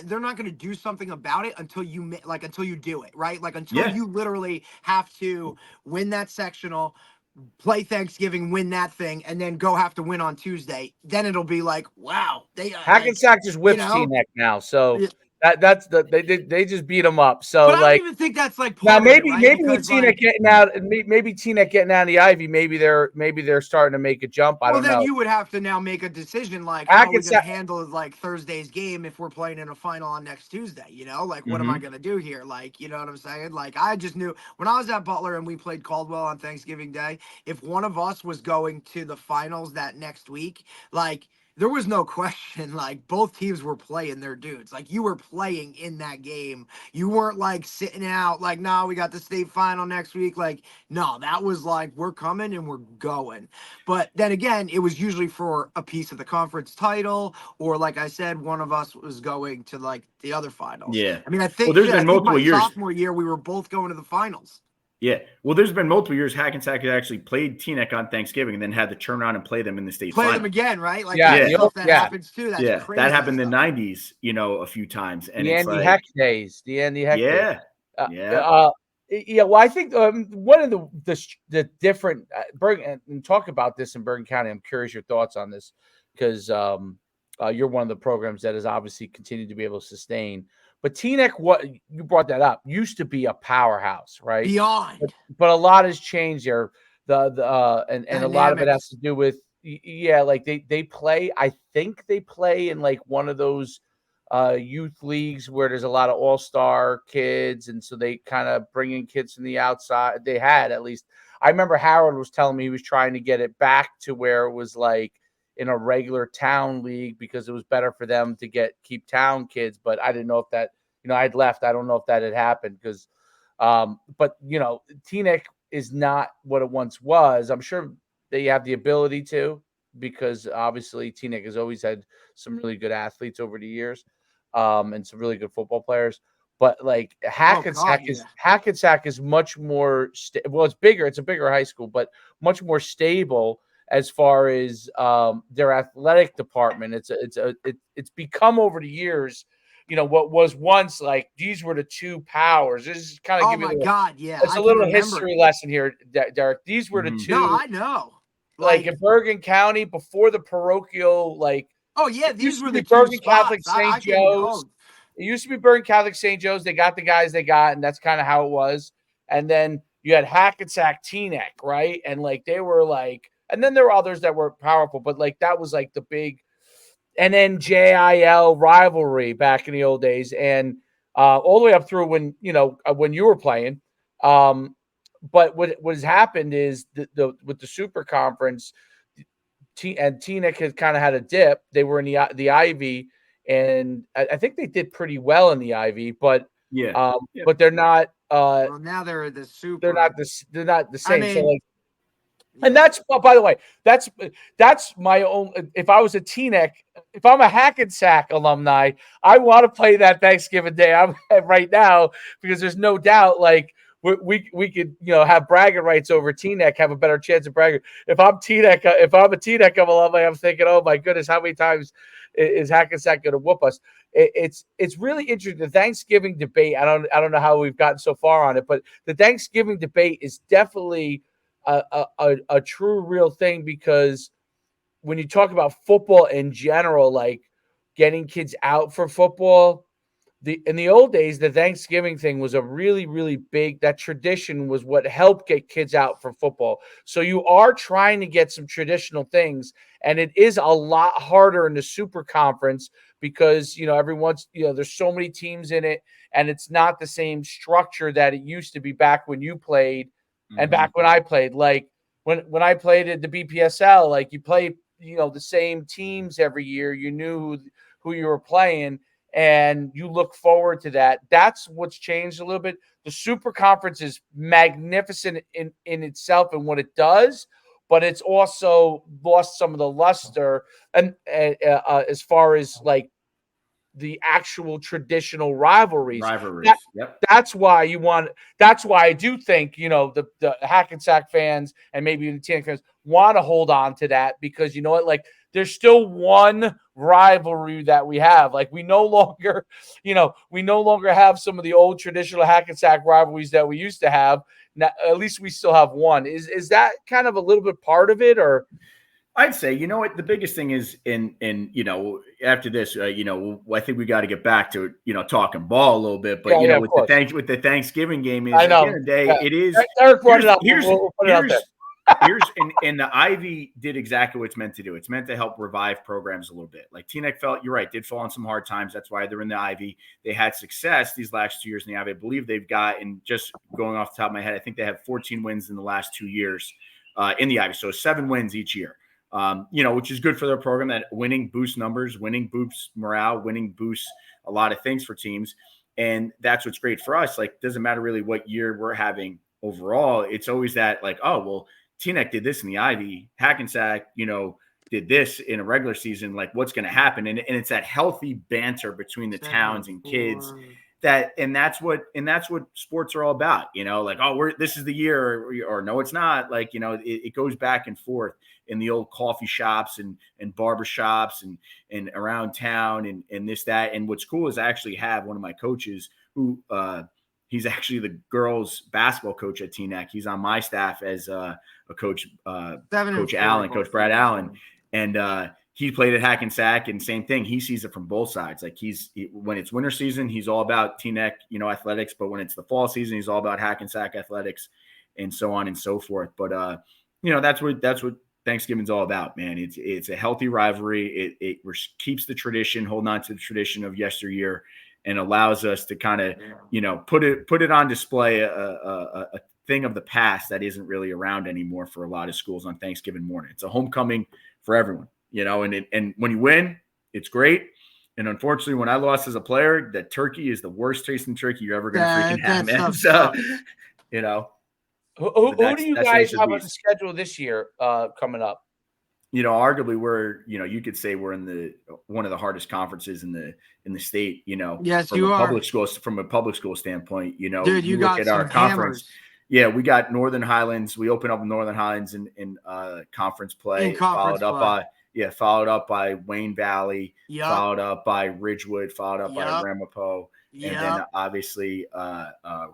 they're not gonna do something about it until you do it, right? Like until you literally have to win that sectional, play Thanksgiving, win that thing, and then go have to win on Tuesday. Then it'll be like, wow, Hackensack just whips Teaneck now, so they just beat them up. So but I don't even think that's like now maybe right? maybe with Teaneck getting out, maybe Teaneck getting out of the Ivy, maybe they're starting to make a jump. I don't know. Well, then you would have to now make a decision like how are we gonna handle like Thursday's game if we're playing in a final on next Tuesday, like what am I gonna do here? Like, you know what I'm saying? Like I just knew when I was at Butler and we played Caldwell on Thanksgiving Day, if one of us was going to the finals that next week, like there was no question, like both teams were playing their dudes. Like you were playing in that game. You weren't like sitting out like, no, we got the state final next week. Like, no, that was like, we're coming and we're going. But then again, it was usually for a piece of the conference title, or like I said, one of us was going to like the other finals. Yeah. I mean, I think, there's been multiple years. Sophomore year, we were both going to the finals. Yeah. Well, there's been multiple years Hackensack had actually played Teaneck on Thanksgiving and then had to turn around and play them in the state final. Play them again, right? Like that happens too. That's crazy. That happened in the 90s, a few times. And the Andy Heck days. The Andy Heck days. Well, I think one of the different and talk about this in Bergen County. I'm curious your thoughts on this because you're one of the programs that has obviously continued to be able to sustain. But Teaneck, what you brought that up, used to be a powerhouse, right? Beyond. But a lot has changed there. And a lot of it has to do with like they play. I think they play in like one of those youth leagues where there's a lot of all-star kids, and so they kind of bring in kids from the outside. They had, at least I remember Howard was telling me he was trying to get it back to where it was like in a regular town league because it was better for them to keep town kids. But I didn't know if that, I'd left. I don't know if that had happened because, but Teaneck is not what it once was. I'm sure they have the ability to, because obviously Teaneck has always had some really good athletes over the years, and some really good football players. But like Hackensack is much more it's bigger. It's a bigger high school, but much more stable as far as their athletic department. It's become over the years, what was once like these were the two powers. This is kind of it's a little history lesson here, Derek. These were the two. No, I know. Like in Bergen County before the parochial, like these were the Bergen two Catholic spots. St. Joe's. It used to be Bergen Catholic St. Joe's. They got the guys they got, and that's kind of how it was. And then you had Hackensack Teaneck, right? And like they were like. And then there were others that were powerful, but like that was like the big, and then JIL rivalry back in the old days, and all the way up through when you were playing. But what has happened is with the Super Conference, and Teaneck has kind of had a dip. They were in the Ivy, and I think they did pretty well in the Ivy, but but they're not. Well, now they're the Super. They're not the same. So like. And that's, by the way, that's my own. If I was a Teaneck, if I'm a Hackensack alumni, I want to play that Thanksgiving Day. I'm right now because there's no doubt like we could have bragging rights over Teaneck, have a better chance of bragging. If I'm a Teaneck alumni, I'm thinking, oh my goodness, how many times is Hackensack going to whoop us? It's really interesting. The Thanksgiving debate. I don't know how we've gotten so far on it, but the Thanksgiving debate is definitely a true real thing, because when you talk about football in general, like getting kids out for football, in the old days, the Thanksgiving thing was a really, really big, that tradition was what helped get kids out for football. So you are trying to get some traditional things, and it is a lot harder in the Super Conference because, everyone's, there's so many teams in it, and it's not the same structure that it used to be back when you played. And back when I played, like when I played at the BPSL, like you played, the same teams every year. You knew who you were playing, and you look forward to that. That's what's changed a little bit. The Super Conference is magnificent in itself and what it does, but it's also lost some of the luster and as far as like the actual traditional rivalries. Yep. That's why I do think, the Hackensack fans and maybe even the TNC fans want to hold on to that, because you know what, like, there's still one rivalry that we have. Like, we no longer have some of the old traditional Hackensack rivalries that we used to have. Now, at least we still have one. Is that kind of a little bit part of it, or? I'd say, what the biggest thing is after this, I think we got to get back to, talking ball a little bit, but with the Thanksgiving game is, I know. At the end of the day, it is. Eric brought it up. We'll put it out there. And the Ivy did exactly what it's meant to do. It's meant to help revive programs a little bit. Like TNEC you're right, did fall on some hard times. That's why they're in the Ivy. They had success these last 2 years in the Ivy. I believe they've gotten, just going off the top of my head, I think they have 14 wins in the last 2 years in the Ivy. So 7 wins each year. Which is good for their program. That winning boosts numbers, winning boosts morale, winning boosts a lot of things for teams. And that's what's great for us. Like, doesn't matter really what year we're having overall. It's always that, like, oh, well, TNEC did this in the Ivy. Hackensack, did this in a regular season. Like, what's going to happen? And it's that healthy banter between the towns and kids. That's what sports are all about, like, oh, this is the year, or no, it's not. Like, it goes back and forth in the old coffee shops and barber shops and around town and this, that. And what's cool is I actually have one of my coaches who, he's actually the girls basketball coach at TNEC. He's on my staff as a coach, Coach Brad Allen. And, he played at Hackensack, and same thing. He sees it from both sides. Like, when it's winter season, he's all about TNEC, athletics. But when it's the fall season, he's all about Hackensack athletics, and so on and so forth. But that's what Thanksgiving's all about, man. It's a healthy rivalry. It keeps the tradition, holding on to the tradition of yesteryear, and allows us to kind of put it on display, a thing of the past that isn't really around anymore for a lot of schools on Thanksgiving morning. It's a homecoming for everyone. And when you win, it's great. And unfortunately, when I lost as a player, that turkey is the worst tasting turkey you're ever going to freaking have, man. So, Who do you guys have on the schedule this year coming up? Arguably we're, you could say we're in one of the hardest conferences in the state, Yes, from you are. From a public school standpoint, Dude, you got look at some our conference. hammers. Yeah, we got Northern Highlands. We opened up Northern Highlands in conference play. Followed up by Wayne Valley, followed up by Ridgewood, followed up by Ramapo, and then obviously,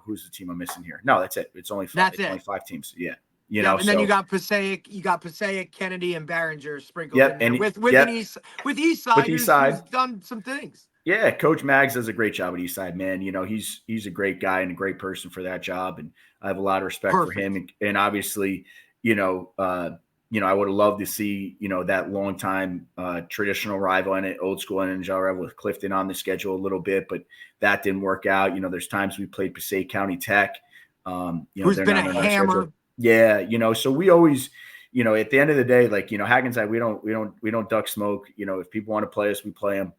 who's the team I'm missing here? No, that's it. It's only 5. Only 5 teams. Yeah, and then you got Passaic, Kennedy, and Barringer sprinkled in there with Eastside, who's done some things. Yeah, Coach Maggs does a great job at Eastside, man. He's a great guy and a great person for that job, and I have a lot of respect for him. And obviously, I would have loved to see, that long time traditional rival and old school NNL rival with Clifton on the schedule a little bit, but that didn't work out. There's times we played Passaic County Tech, who's been a hammer. Yeah, so we always, at the end of the day, like, Hackensack, we don't duck smoke. If people want to play us, we play them.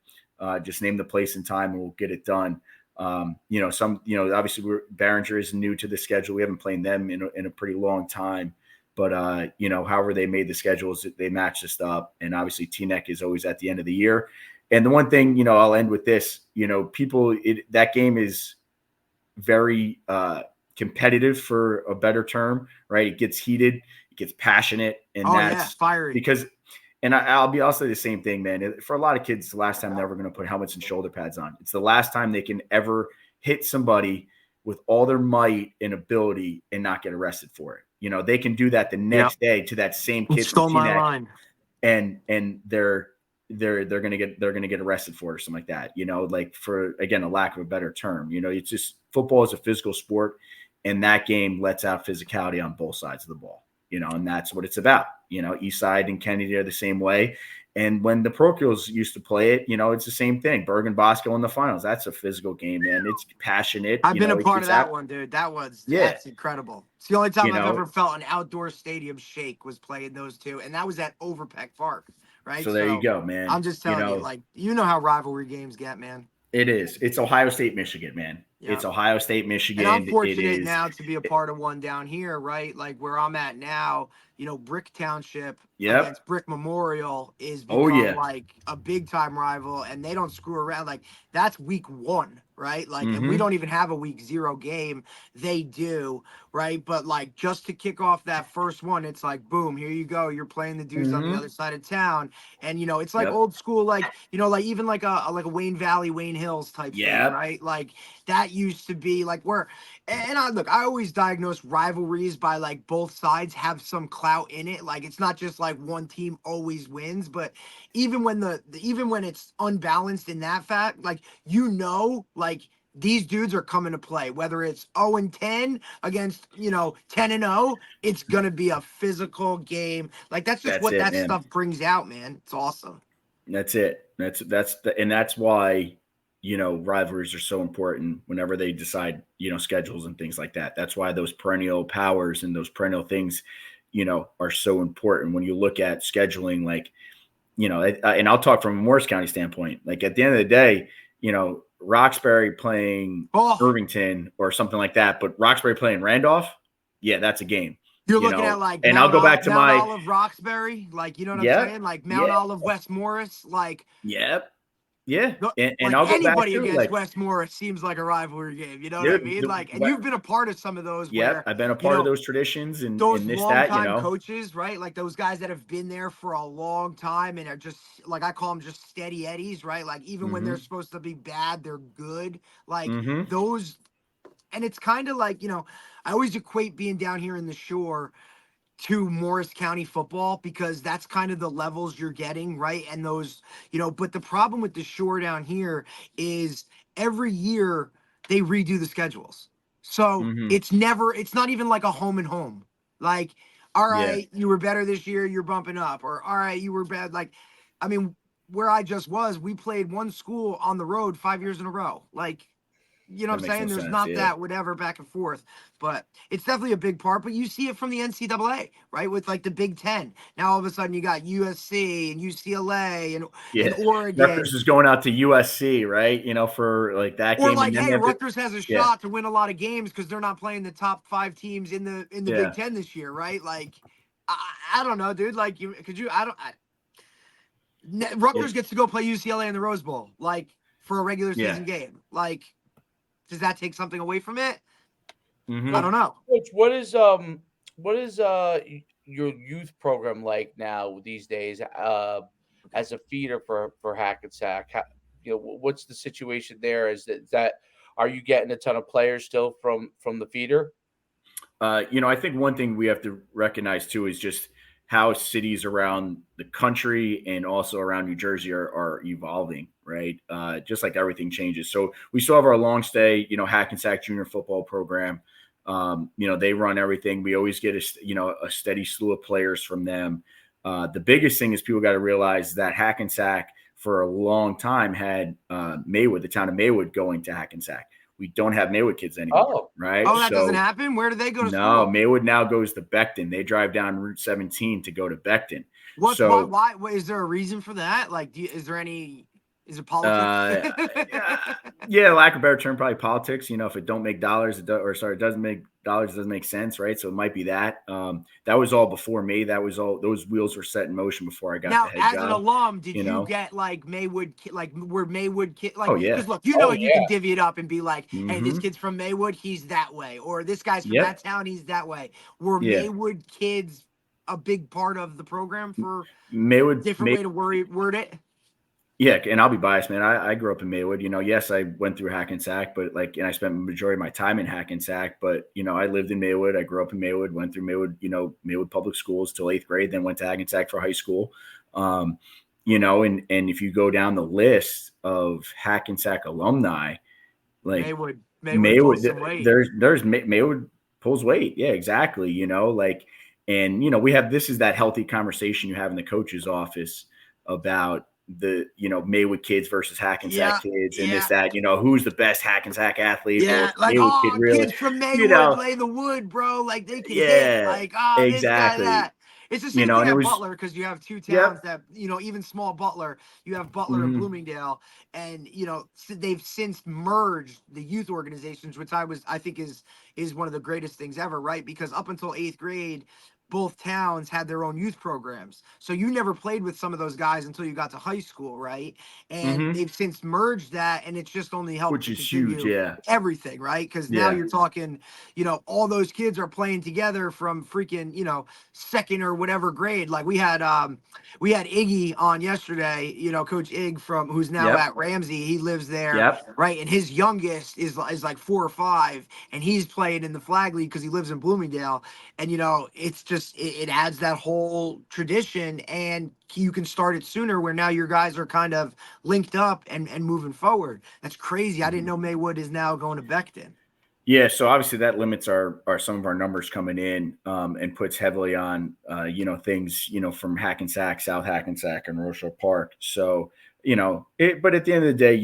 Just name the place and time, and we'll get it done. Obviously Barringer is new to the schedule. We haven't played them in a pretty long time. But, however they made the schedules, they matched us up. And obviously TNEC is always at the end of the year. And the one thing, I'll end with this, that game is very competitive, for a better term, right? It gets heated, it gets passionate. And that's fiery. Because, and I'll say the same thing, man. For a lot of kids, it's the last time they're ever going to put helmets and shoulder pads on. It's the last time they can ever hit somebody with all their might and ability and not get arrested for it. They can do that the next day to that same kid. Stole my line. And they're gonna get arrested for it or something like that. Like, for, again, a lack of a better term. It's just, football is a physical sport, and that game lets out physicality on both sides of the ball. And that's what it's about. Eastside and Kennedy are the same way. And when the parochials used to play it, it's the same thing. Bergen Bosco in the finals. That's a physical game, man. It's passionate. I've been a part of that one, dude. That's incredible. It's the only time I've ever felt an outdoor stadium shake was playing those two. And that was at Overpeck Park, right? So there you go, man. I'm just telling you, how rivalry games get, man. It is. It's Ohio State, Michigan, man. Yeah. It's Ohio State, Michigan. And I'm fortunate now to be a part of one down here, right? Like, where I'm at now, Brick Township Yep. against Brick Memorial is become like a big time rival, and they don't screw around. Like that's week 1, right? Like, and we don't even have a week 0 game. They do, right? But like just to kick off that first one, it's like boom, here you go. You're playing the dudes on the other side of town, and it's like old school, like like even like a Wayne Valley, Wayne Hills type thing, right? Like that used to be like where. And I always diagnose rivalries by like both sides have some clout in it. Like it's not just like one team always wins, but even when it's unbalanced in that fact, like like these dudes are coming to play. Whether it's 0-10 against 10-0, it's gonna be a physical game. Like that's just what that stuff brings out, man. It's awesome. That's it. That's why. Rivalries are so important whenever they decide, schedules and things like that. That's why those perennial powers and those perennial things, are so important when you look at scheduling, like, and I'll talk from a Morris County standpoint. Like at the end of the day, Roxbury playing Irvington or something like that, but Roxbury playing Randolph, yeah, that's a game. You're looking at like and I'll go back to Mount Olive, Roxbury, like, you know what I'm saying? Like Mount Olive, West Morris, like. Yep. Yeah, and like I'll go anybody back to against West Morris seems like a rivalry game. You know what I mean? Like, and you've been a part of some of those. Yeah, I've been a part of those traditions and those this, long-time coaches, right? Like those guys that have been there for a long time and are just like I call them just steady eddies, right? Like even when they're supposed to be bad, they're good. Like those, and it's kind of like I always equate being down here in the Shore to Morris County football because that's kind of the levels you're getting, right? And those, but the problem with the Shore down here is every year they redo the schedules. So it's not even like a home and home. Like, all right, you were better this year, you're bumping up, or all right, you were bad. Like, I mean, where I just was, we played one school on the road 5 years in a row. Like, you know what I'm saying? There's not that whatever back and forth, but it's definitely a big part. But you see it from the NCAA, right? With like the Big Ten. Now all of a sudden you got USC and UCLA and Oregon. Rutgers is going out to USC, right? For like that game. Or like, hey, Rutgers has a shot to win a lot of games because they're not playing the top 5 teams in the Big Ten this year, right? Like, I don't know, dude. Like, Rutgers gets to go play UCLA in the Rose Bowl, like for a regular season game, like. Does that take something away from it? I don't know. Coach, what is your youth program like now these days as a feeder for Hackensack? What's the situation there? Is that are you getting a ton of players still from the feeder? I think one thing we have to recognize too is just how cities around the country and also around New Jersey are evolving, right? Just like everything changes. So we still have our long stay, Hackensack junior football program. They run everyththing. We always get a steady slew of players from them. The biggest thing is people got to realize that Hackensack for a long time had Maywood, the town of Maywood, going to Hackensack. We don't have Maywood kids anymore, right? Oh, that doesn't happen? Where do they go to school? No, Maywood now goes to Beckton. They drive down Route 17 to go to Beckton. Why? Is there a reason for that? Like, is it politics? Lack of a better term, probably politics. If it don't make dollars, it doesn't make dollars, it doesn't make sense, right? So it might be that. That was all before me. That was all. Those wheels were set in motion before I got the head job. Now, as an alum, did you get like Maywood, like were Maywood kid? Like, because look, you can divvy it up and be like, hey, this kid's from Maywood, he's that way, or this guy's from that town, he's that way. Were Maywood kids a big part of the program for Maywood? Different way to word it. Yeah, and I'll be biased, man. I grew up in Maywood. Yes, I went through Hackensack, but and I spent the majority of my time in Hackensack. But I lived in Maywood. I grew up in Maywood. Went through Maywood, Maywood public schools till 8th grade. Then went to Hackensack for high school. And if you go down the list of Hackensack alumni, like Maywood there's Maywood pulls weight. Yeah, exactly. We have this is that healthy conversation you have in the coach's office about the Maywood kids versus Hackensack kids and this that who's the best Hackensack athlete like kid really, kids from Maywood lay the wood, bro, like they can hit like exactly this guy, that. It's the same thing at Butler because you have two towns that even small Butler, you have Butler and Bloomingdale, and they've since merged the youth organizations, which I think is one of the greatest things ever, right? Because up until 8th grade, both towns had their own youth programs. So you never played with some of those guys until you got to high school, right? And they've since merged that, and it's just only helped, which is huge, everything, right? Because now you're talking, all those kids are playing together from freaking, second or whatever grade. Like we had Iggy on yesterday, Coach Ig who's now at Ramsey. He lives there, right? And his youngest is like 4 or 5, and he's playing in the flag league because he lives in Bloomingdale. And it's just it adds that whole tradition, and you can start it sooner where now your guys are kind of linked up and moving forward. That's crazy. I didn't know Maywood is now going to Beckton. Yeah, so obviously that limits our some of our numbers coming in, and puts heavily on things from Hackensack, South Hackensack, and Ressler Park. So but at the end of the day,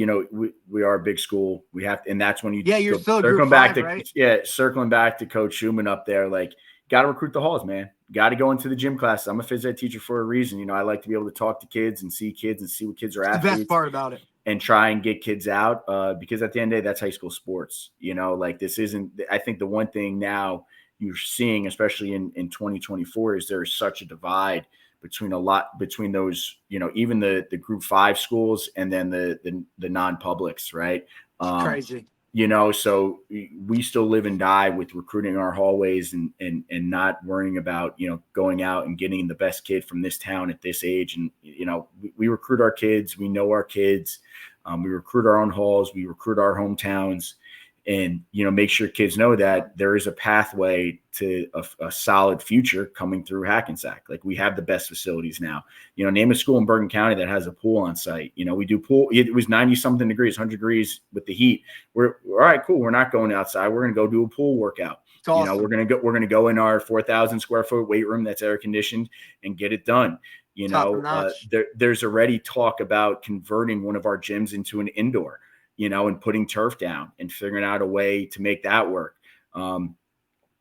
we are a big school. We have to, and that's when you're still circling back to right? Circling back to Coach Schuman up there, like got to recruit the halls, man. Got to go into the gym class. I'm a phys ed teacher for a reason. I like to be able to talk to kids and see what kids are athletes. The best part about it. And try and get kids out, because at the end of the day, that's high school sports. Like this isn't. I think the one thing now you're seeing, especially in 2024, is there is such a divide between those, even the Group 5 schools and then the non-publics, right? It's crazy. So we still live and die with recruiting our hallways and not worrying about, going out and getting the best kid from this town at this age. And, we recruit our kids, we know our kids, we recruit our own halls, we recruit our hometowns, and, make sure kids know that there is a pathway to a solid future coming through Hackensack. Like we have the best facilities now. Name a school in Bergen County that has a pool on site. We do pool. It was 90 something degrees, 100 degrees with the heat. We're all right, cool. We're not going outside. We're going to go do a pool workout. It's awesome. We're going to go in our 4,000 square foot weight room that's air conditioned and get it done. There's already talk about converting one of our gyms into an indoor, and putting turf down and figuring out a way to make that work.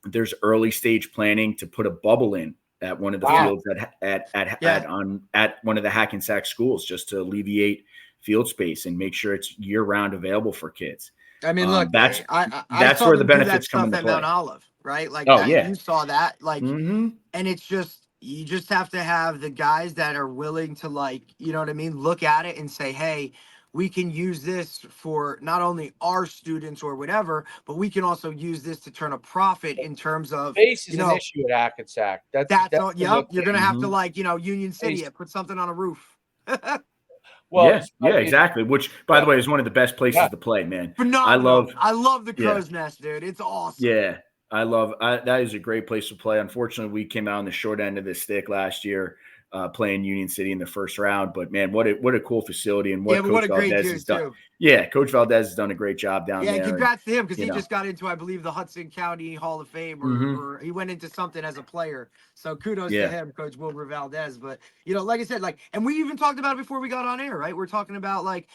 There's early stage planning to put a bubble in at one of the fields at one of the Hackensack schools, just to alleviate field space and make sure it's year round available for kids. I mean, look, that's where the benefits come into play. Mount Olive, right? Like, you saw that, like, and it's just, you just have to have the guys that are willing to, like, look at it and say, hey, we can use this for not only our students or whatever, but we can also use this to turn a profit in terms of space is an issue at Hackensack. That's all. Yep, you're gonna have to, like, Union City, put something on a roof. Well, exactly. Which, by the way, is one of the best places to play, man. Phenomenal. I love the Crow's Nest, dude. It's awesome. Yeah, that is a great place to play. Unfortunately, we came out on the short end of the stick last year, playing Union City in the first round. But man, what a cool facility, and what Coach Valdez has done. Yeah, Coach Valdez has done a great job down there. Yeah, congrats to him, because he just got into, I believe, the Hudson County Hall of Fame, or he went into something as a player. So kudos to him, Coach Wilbur Valdez. But, like I said, like, and we even talked about it before we got on air, right? We're talking about, like,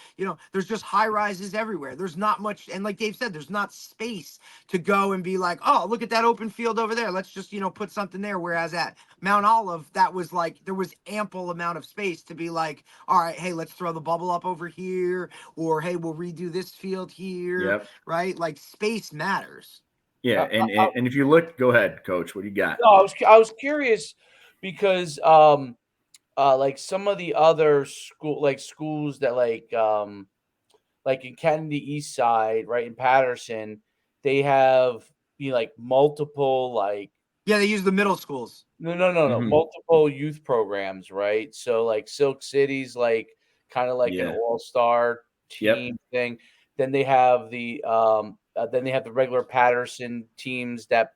there's just high rises everywhere. There's not much, and like Dave said, there's not space to go and be like, oh, look at that open field over there. Let's just, put something there. Whereas at Mount Olive, that was like, there was ample amount of space to be like, all right, hey, let's throw the bubble up over here, or hey, we'll redo this field here, right? Like, space matters. Yeah, and if you look, go ahead, Coach. What do you got? No, I was curious because like some of the other schools that like in Kennedy East Side, right, in Patterson, they have like multiple they use the middle schools. No, multiple youth programs, right? So like Silk City's like kind of like an all-star team thing. Then they have the regular Patterson teams that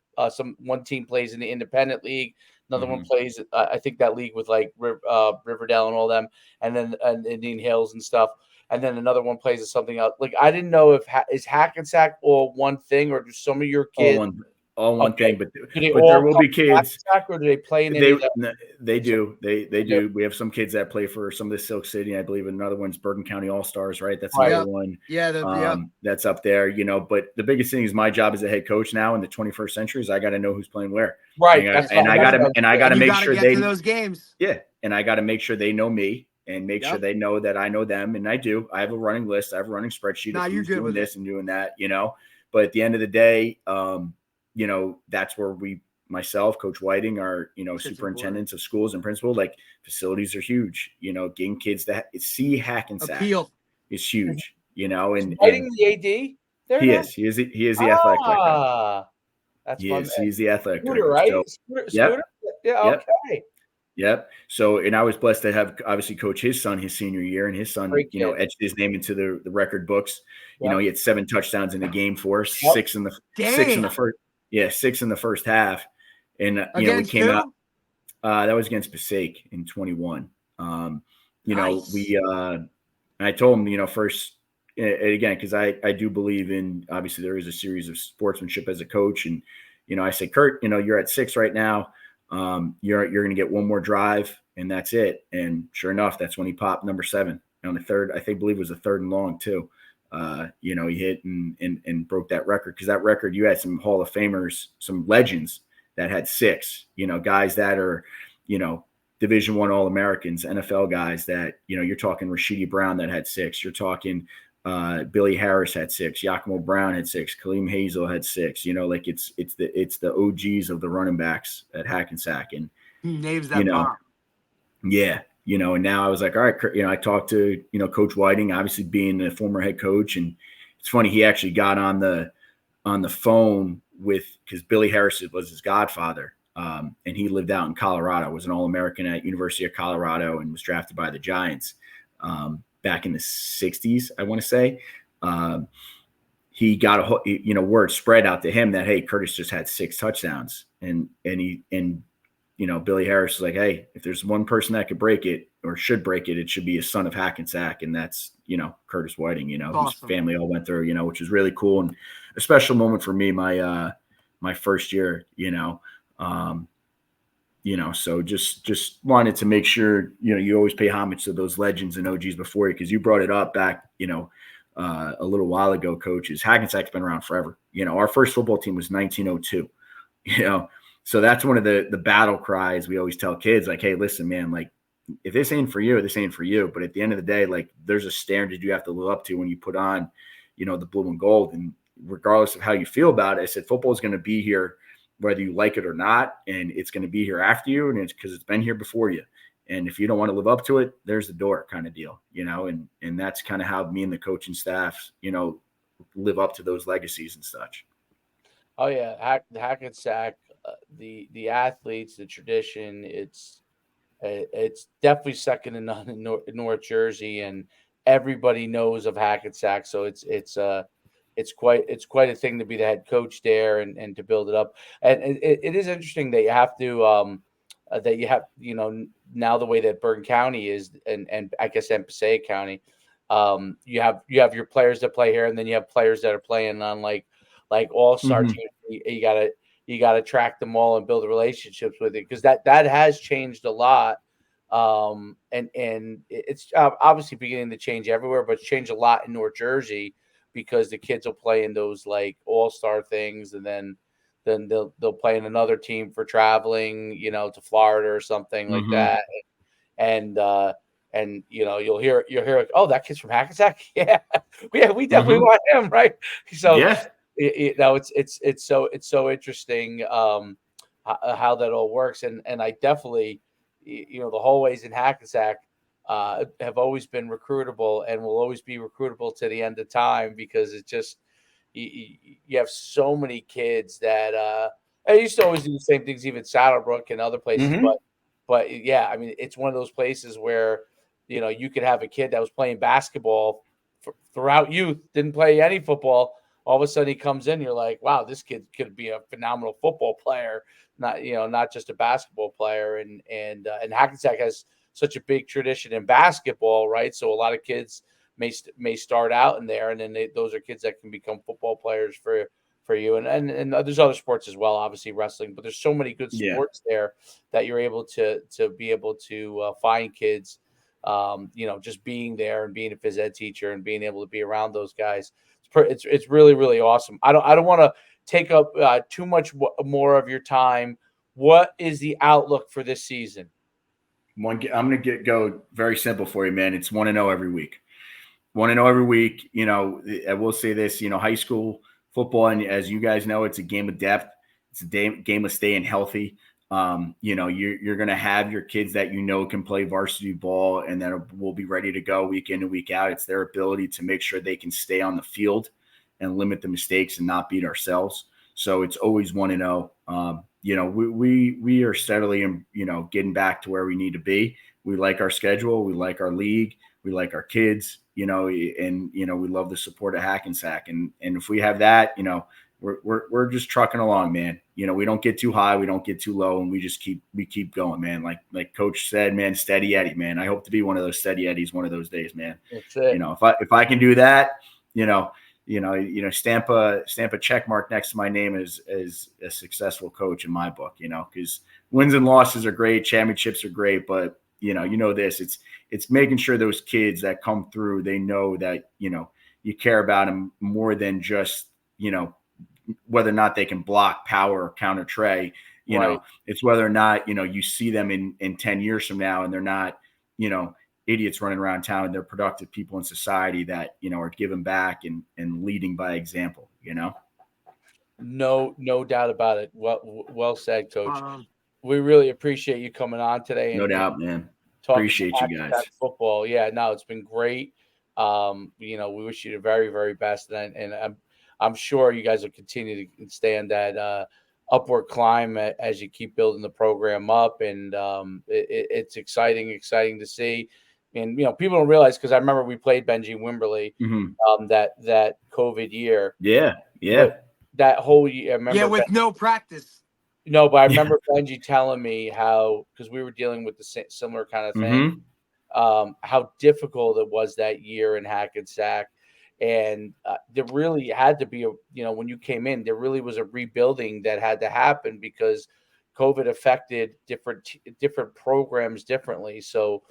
one team plays in the independent league, another one plays I think that league with like Riverdale and all them, and then Indian Hills and stuff, and then another one plays at something else. Like, I didn't know if is Hackensack all one thing, or do some of your kids all one thing, but there will be kids. Or do they play in They do. They do. We have some kids that play for some of the Silk City. I believe another one's Bergen County All-Stars, right? That's another one. Yeah. That's up there, But the biggest thing is my job as a head coach now in the 21st century is I got to know who's playing where. Right. And I got to make sure they to those games. Yeah. And I got to make sure they know me and make sure they know that I know them. And I do. I have a running list. I have a running spreadsheet of who's doing this and doing that, But at the end of the day, that's where we myself, Coach Whiting, our, superintendents of schools and principal, like facilities are huge, getting kids that see Hackensack is huge, and Whiting the AD there he now? is the athletic director. That's fun. He's the athletic Scooter, director. right? So, Scooter? Yeah, yep. okay. Yep. So, and I was blessed to have obviously coach his son his senior year, and his son, etched his name into the record books. Yep. He had 7 touchdowns in the game for us, 6 in the first. Yeah, 6 in the first half. And we came out. That was against Passaic in 21. Nice. And I told him, first, again, because I do believe in, obviously there is a series of sportsmanship as a coach, and I said, Kurt, you're at 6 right now. You're going to get one more drive, and that's it. And sure enough, that's when he popped number 7 on the third. Believe it was a 3rd and long too. He hit and broke that record, because that record, you had some Hall of Famers, some legends that had 6. Guys that are, Division I All-Americans, NFL guys that you're talking Rashidi Brown that had 6. You're talking Billy Harris had 6. Yakimo Brown had 6. Kaleem Hazel had 6. It's the OGs of the running backs at Hackensack, and names that bomb. Yeah, and now I was like, all right, I talked to Coach Whiting, obviously being a former head coach, and it's funny, he actually got on the phone because Billy Harris was his godfather, and he lived out in Colorado, was an All-American at University of Colorado, and was drafted by the Giants. Back in the 60s, I want to say. He got word spread out to him that, hey, Curtis just had 6 touchdowns. And Billy Harris was like, hey, if there's one person that could break it or should break it, it should be a son of Hackensack. And that's, Curtis Whiting, whose family all went through, which was really cool. And a special moment for me, my first year, so just wanted to make sure, you always pay homage to those legends and OGs before you, because you brought it up back, a little while ago, coaches. Hackensack's been around forever. Our first football team was 1902, so that's one of the battle cries we always tell kids, like, hey, listen, man, like, if this ain't for you, this ain't for you. But at the end of the day, like, there's a standard you have to live up to when you put on, the blue and gold. And regardless of how you feel about it, I said, football is going to be here whether you like it or not, and it's going to be here after you, and it's because it's been here before you. And if you don't want to live up to it, there's the door, kind of deal, and that's kind of how me and the coaching staff, live up to those legacies and such. Oh yeah, Hackensack, the athletes, the tradition, it's definitely second to none in North Jersey, and everybody knows of Hackensack, so it's quite a thing to be the head coach there and to build it up. And it is interesting that you have to now the way that Bergen County is, and I guess in Passaic County, you have your players that play here, and then you have players that are playing on like all-star teams. You gotta track them all and build relationships with it, because that has changed a lot. And it's obviously beginning to change everywhere, but it's changed a lot in North Jersey, because the kids will play in those like all-star things, and then they'll play in another team for traveling, to Florida or something like that. And you'll hear like, oh, that kid's from Hackensack. Yeah, we definitely want him, right? So yeah. It's so interesting how that all works. And I definitely, the hallways in Hackensack have always been recruitable and will always be recruitable to the end of time, because it's just you have so many kids that I used to always do the same things, even Saddlebrook and other places, but yeah, I mean, it's one of those places where you could have a kid that was playing basketball throughout youth, didn't play any football. All of a sudden he comes in, you're like, wow, this kid could be a phenomenal football player, not just a basketball player. And Hackensack has such a big tradition in basketball, right? So a lot of kids may start out in there, and then those are kids that can become football players for you. And there's other sports as well, obviously wrestling, but there's so many good sports there that you're able to be able to find kids, just being there and being a phys ed teacher and being able to be around those guys. It's really, really awesome. I don't want to take up too much more of your time. What is the outlook for this season? I'm going to go very simple for you, man. It's 1-0 every week. 1-0 every week. I will say this, high school football, and as you guys know, it's a game of depth. It's a game of staying healthy. You're going to have your kids that can play varsity ball and that will be ready to go week in and week out. It's their ability to make sure they can stay on the field and limit the mistakes and not beat ourselves. So it's always 1-0. We are steadily, getting back to where we need to be. We like our schedule. We like our league. We like our kids, we love the support of Hackensack. And if we have that, we're just trucking along, man. We don't get too high, we don't get too low, and we keep going, man. Like Coach said, man, steady Eddie, man. I hope to be one of those steady Eddies one of those days, man. That's it. If I can do that, stamp a check mark next to my name as a successful coach in my book, because wins and losses are great, championships are great, but this, it's making sure those kids that come through, they know that, you care about them more than just, whether or not they can block, power, or counter Trey, right. It's whether or not, you see them in 10 years from now and they're not, idiots running around town, and they're productive people in society that, are giving back and leading by example, No doubt about it. Well said, Coach. We really appreciate you coming on today. No doubt, man. Appreciate you guys. Football. Yeah, no, it's been great. We wish you the very, very best. And I'm sure you guys will continue to stay on that upward climb as you keep building the program up. And it's exciting to see. And, people don't realize, because I remember we played Benji Wimberley that COVID year. Yeah. But that whole year, I remember. Yeah, with no practice. No, but I remember Benji telling me how, because we were dealing with the similar kind of thing, how difficult it was that year in Hackensack. And there really had to be when you came in, there really was a rebuilding that had to happen because COVID affected different programs differently. So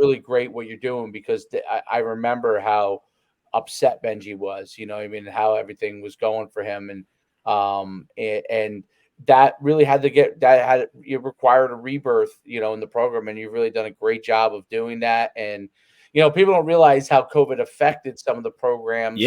really great what you're doing, because I remember how upset Benji was, how everything was going for him. And that really it required a rebirth, in the program. And you've really done a great job of doing that. And, people don't realize how COVID affected some of the programs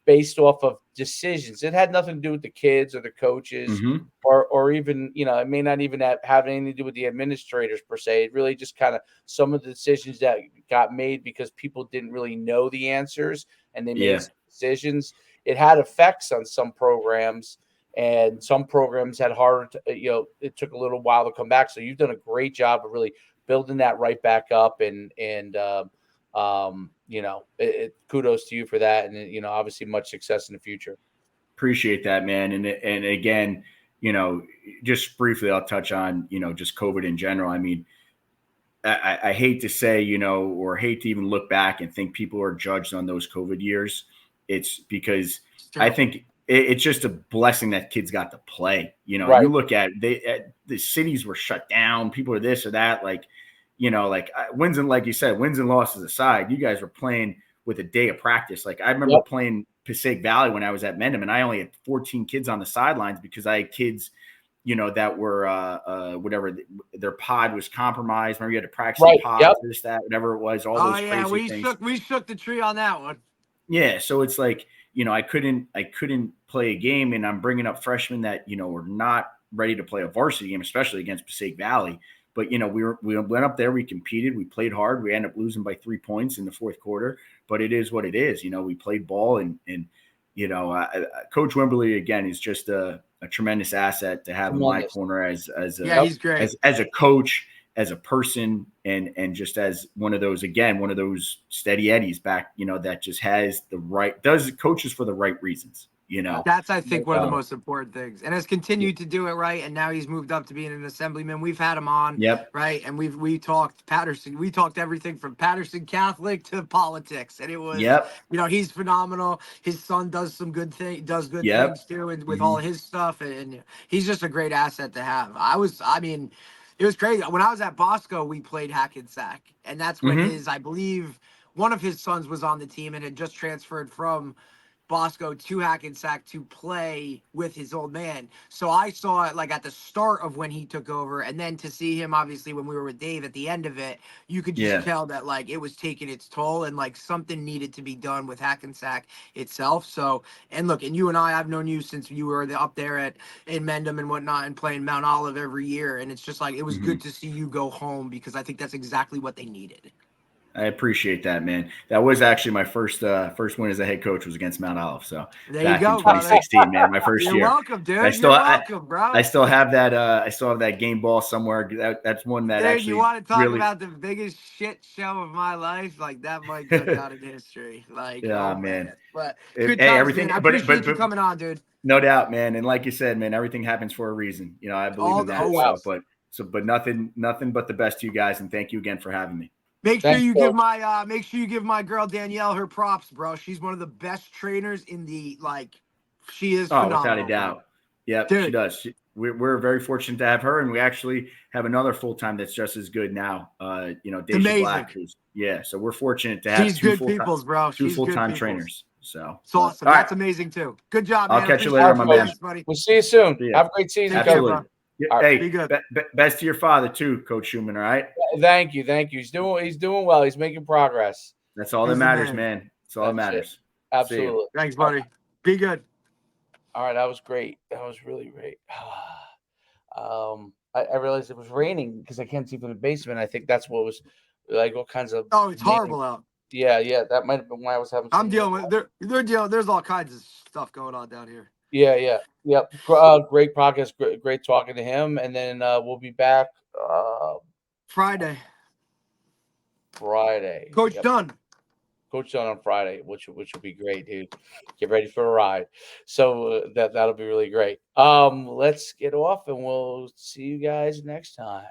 based off of decisions. It had nothing to do with the kids or the coaches or even, it may not even have anything to do with the administrators per se. It really just kind of some of the decisions that got made because people didn't really know the answers and they made some decisions. It had effects on some programs. And some programs had harder to, it took a little while to come back. So you've done a great job of really building that right back up. And kudos to you for that. And, obviously much success in the future. Appreciate that, man. And again, just briefly, I'll touch on, just COVID in general. I mean, I hate to say, or hate to even look back and think people are judged on those COVID years. It's because I think it's just a blessing that kids got to play. You look at the cities were shut down. People are this or that. Wins and, like you said, wins and losses aside, you guys were playing with a day of practice. Like, I remember playing Passaic Valley when I was at Mendham, and I only had 14 kids on the sidelines because I had kids, that were whatever their pod was compromised. Remember, you had to practice pod, this, that, whatever it was. All those crazy things. We shook the tree on that one. Yeah, so it's like, I couldn't play a game, and I'm bringing up freshmen that were not ready to play a varsity game, especially against Passaic Valley. But we went up there, we competed, we played hard. We ended up losing by 3 points in the fourth quarter, but it is what it is. We played ball, and Coach Wimberley again is just a tremendous asset to have in my corner as he's great as a coach, as a person, and just as one of those steady Eddies back, that just has does coaches for the right reasons. That's, I think, one of the most important things, and has continued to do it right. And now he's moved up to being an assemblyman. We've had him on, right, and we talked Patterson. We talked everything from Patterson Catholic to politics, and it was, he's phenomenal. His son does some good things too, and with all his stuff, and he's just a great asset to have. It was crazy. When I was at Bosco, we played Hackensack, and that's when I believe one of his sons was on the team and had just transferred from Bosco to Hackensack to play with his old man. So I saw it like at the start of when he took over, and then to see him obviously when we were with Dave at the end of it, you could just tell that like it was taking its toll and like something needed to be done with Hackensack itself. So, and look, and you and I've known you since you were up there in Mendham and whatnot and playing Mount Olive every year. And it's just like, it was good to see you go home because I think that's exactly what they needed. I appreciate that, man. That was actually my first win as a head coach was against Mount Olive. So there you go, in 2016, man, my first You're year. Welcome, dude. You're welcome, bro. I still have that. I still have that game ball somewhere. That's one that actually. You want to talk about the biggest shit show of my life? Like that might go down in history. Like, yeah, man. But good times, everything. Man. I appreciate you coming on, dude. No doubt, man. And like you said, man, everything happens for a reason. You know, I believe in that. But nothing but the best to you guys, and thank you again for having me. Make sure you give my girl Danielle her props, bro. She's one of the best trainers in the she is phenomenal. Without a doubt. Yeah, she does. We're very fortunate to have her, and we actually have another full-time that's just as good now. Deja Black. So we're fortunate to have two full-time trainers. So it's awesome. That's amazing too. Good job, man. I'll catch you later, my man. Buddy. We'll see you soon. Have a great season. Absolutely. Coach. Hey, be good. Best to your father too, Coach Schuman. All right. Thank you. He's doing well. He's making progress. That's all that matters, man. That's all that matters. Absolutely. Thanks, buddy. Be good. All right, that was great. That was really great. I realized it was raining because I can't see from the basement. I think that's what was like all kinds of. Oh, it's horrible out. Yeah. That might have been why I was having. I'm dealing with. They're dealing. There's all kinds of stuff going on down here. Yeah. Great podcast. Great talking to him, and then we'll be back Friday. Coach Dunn. Coach Dunn on Friday, which will be great, dude. Get ready for a ride. So that'll be really great. Let's get off, and we'll see you guys next time.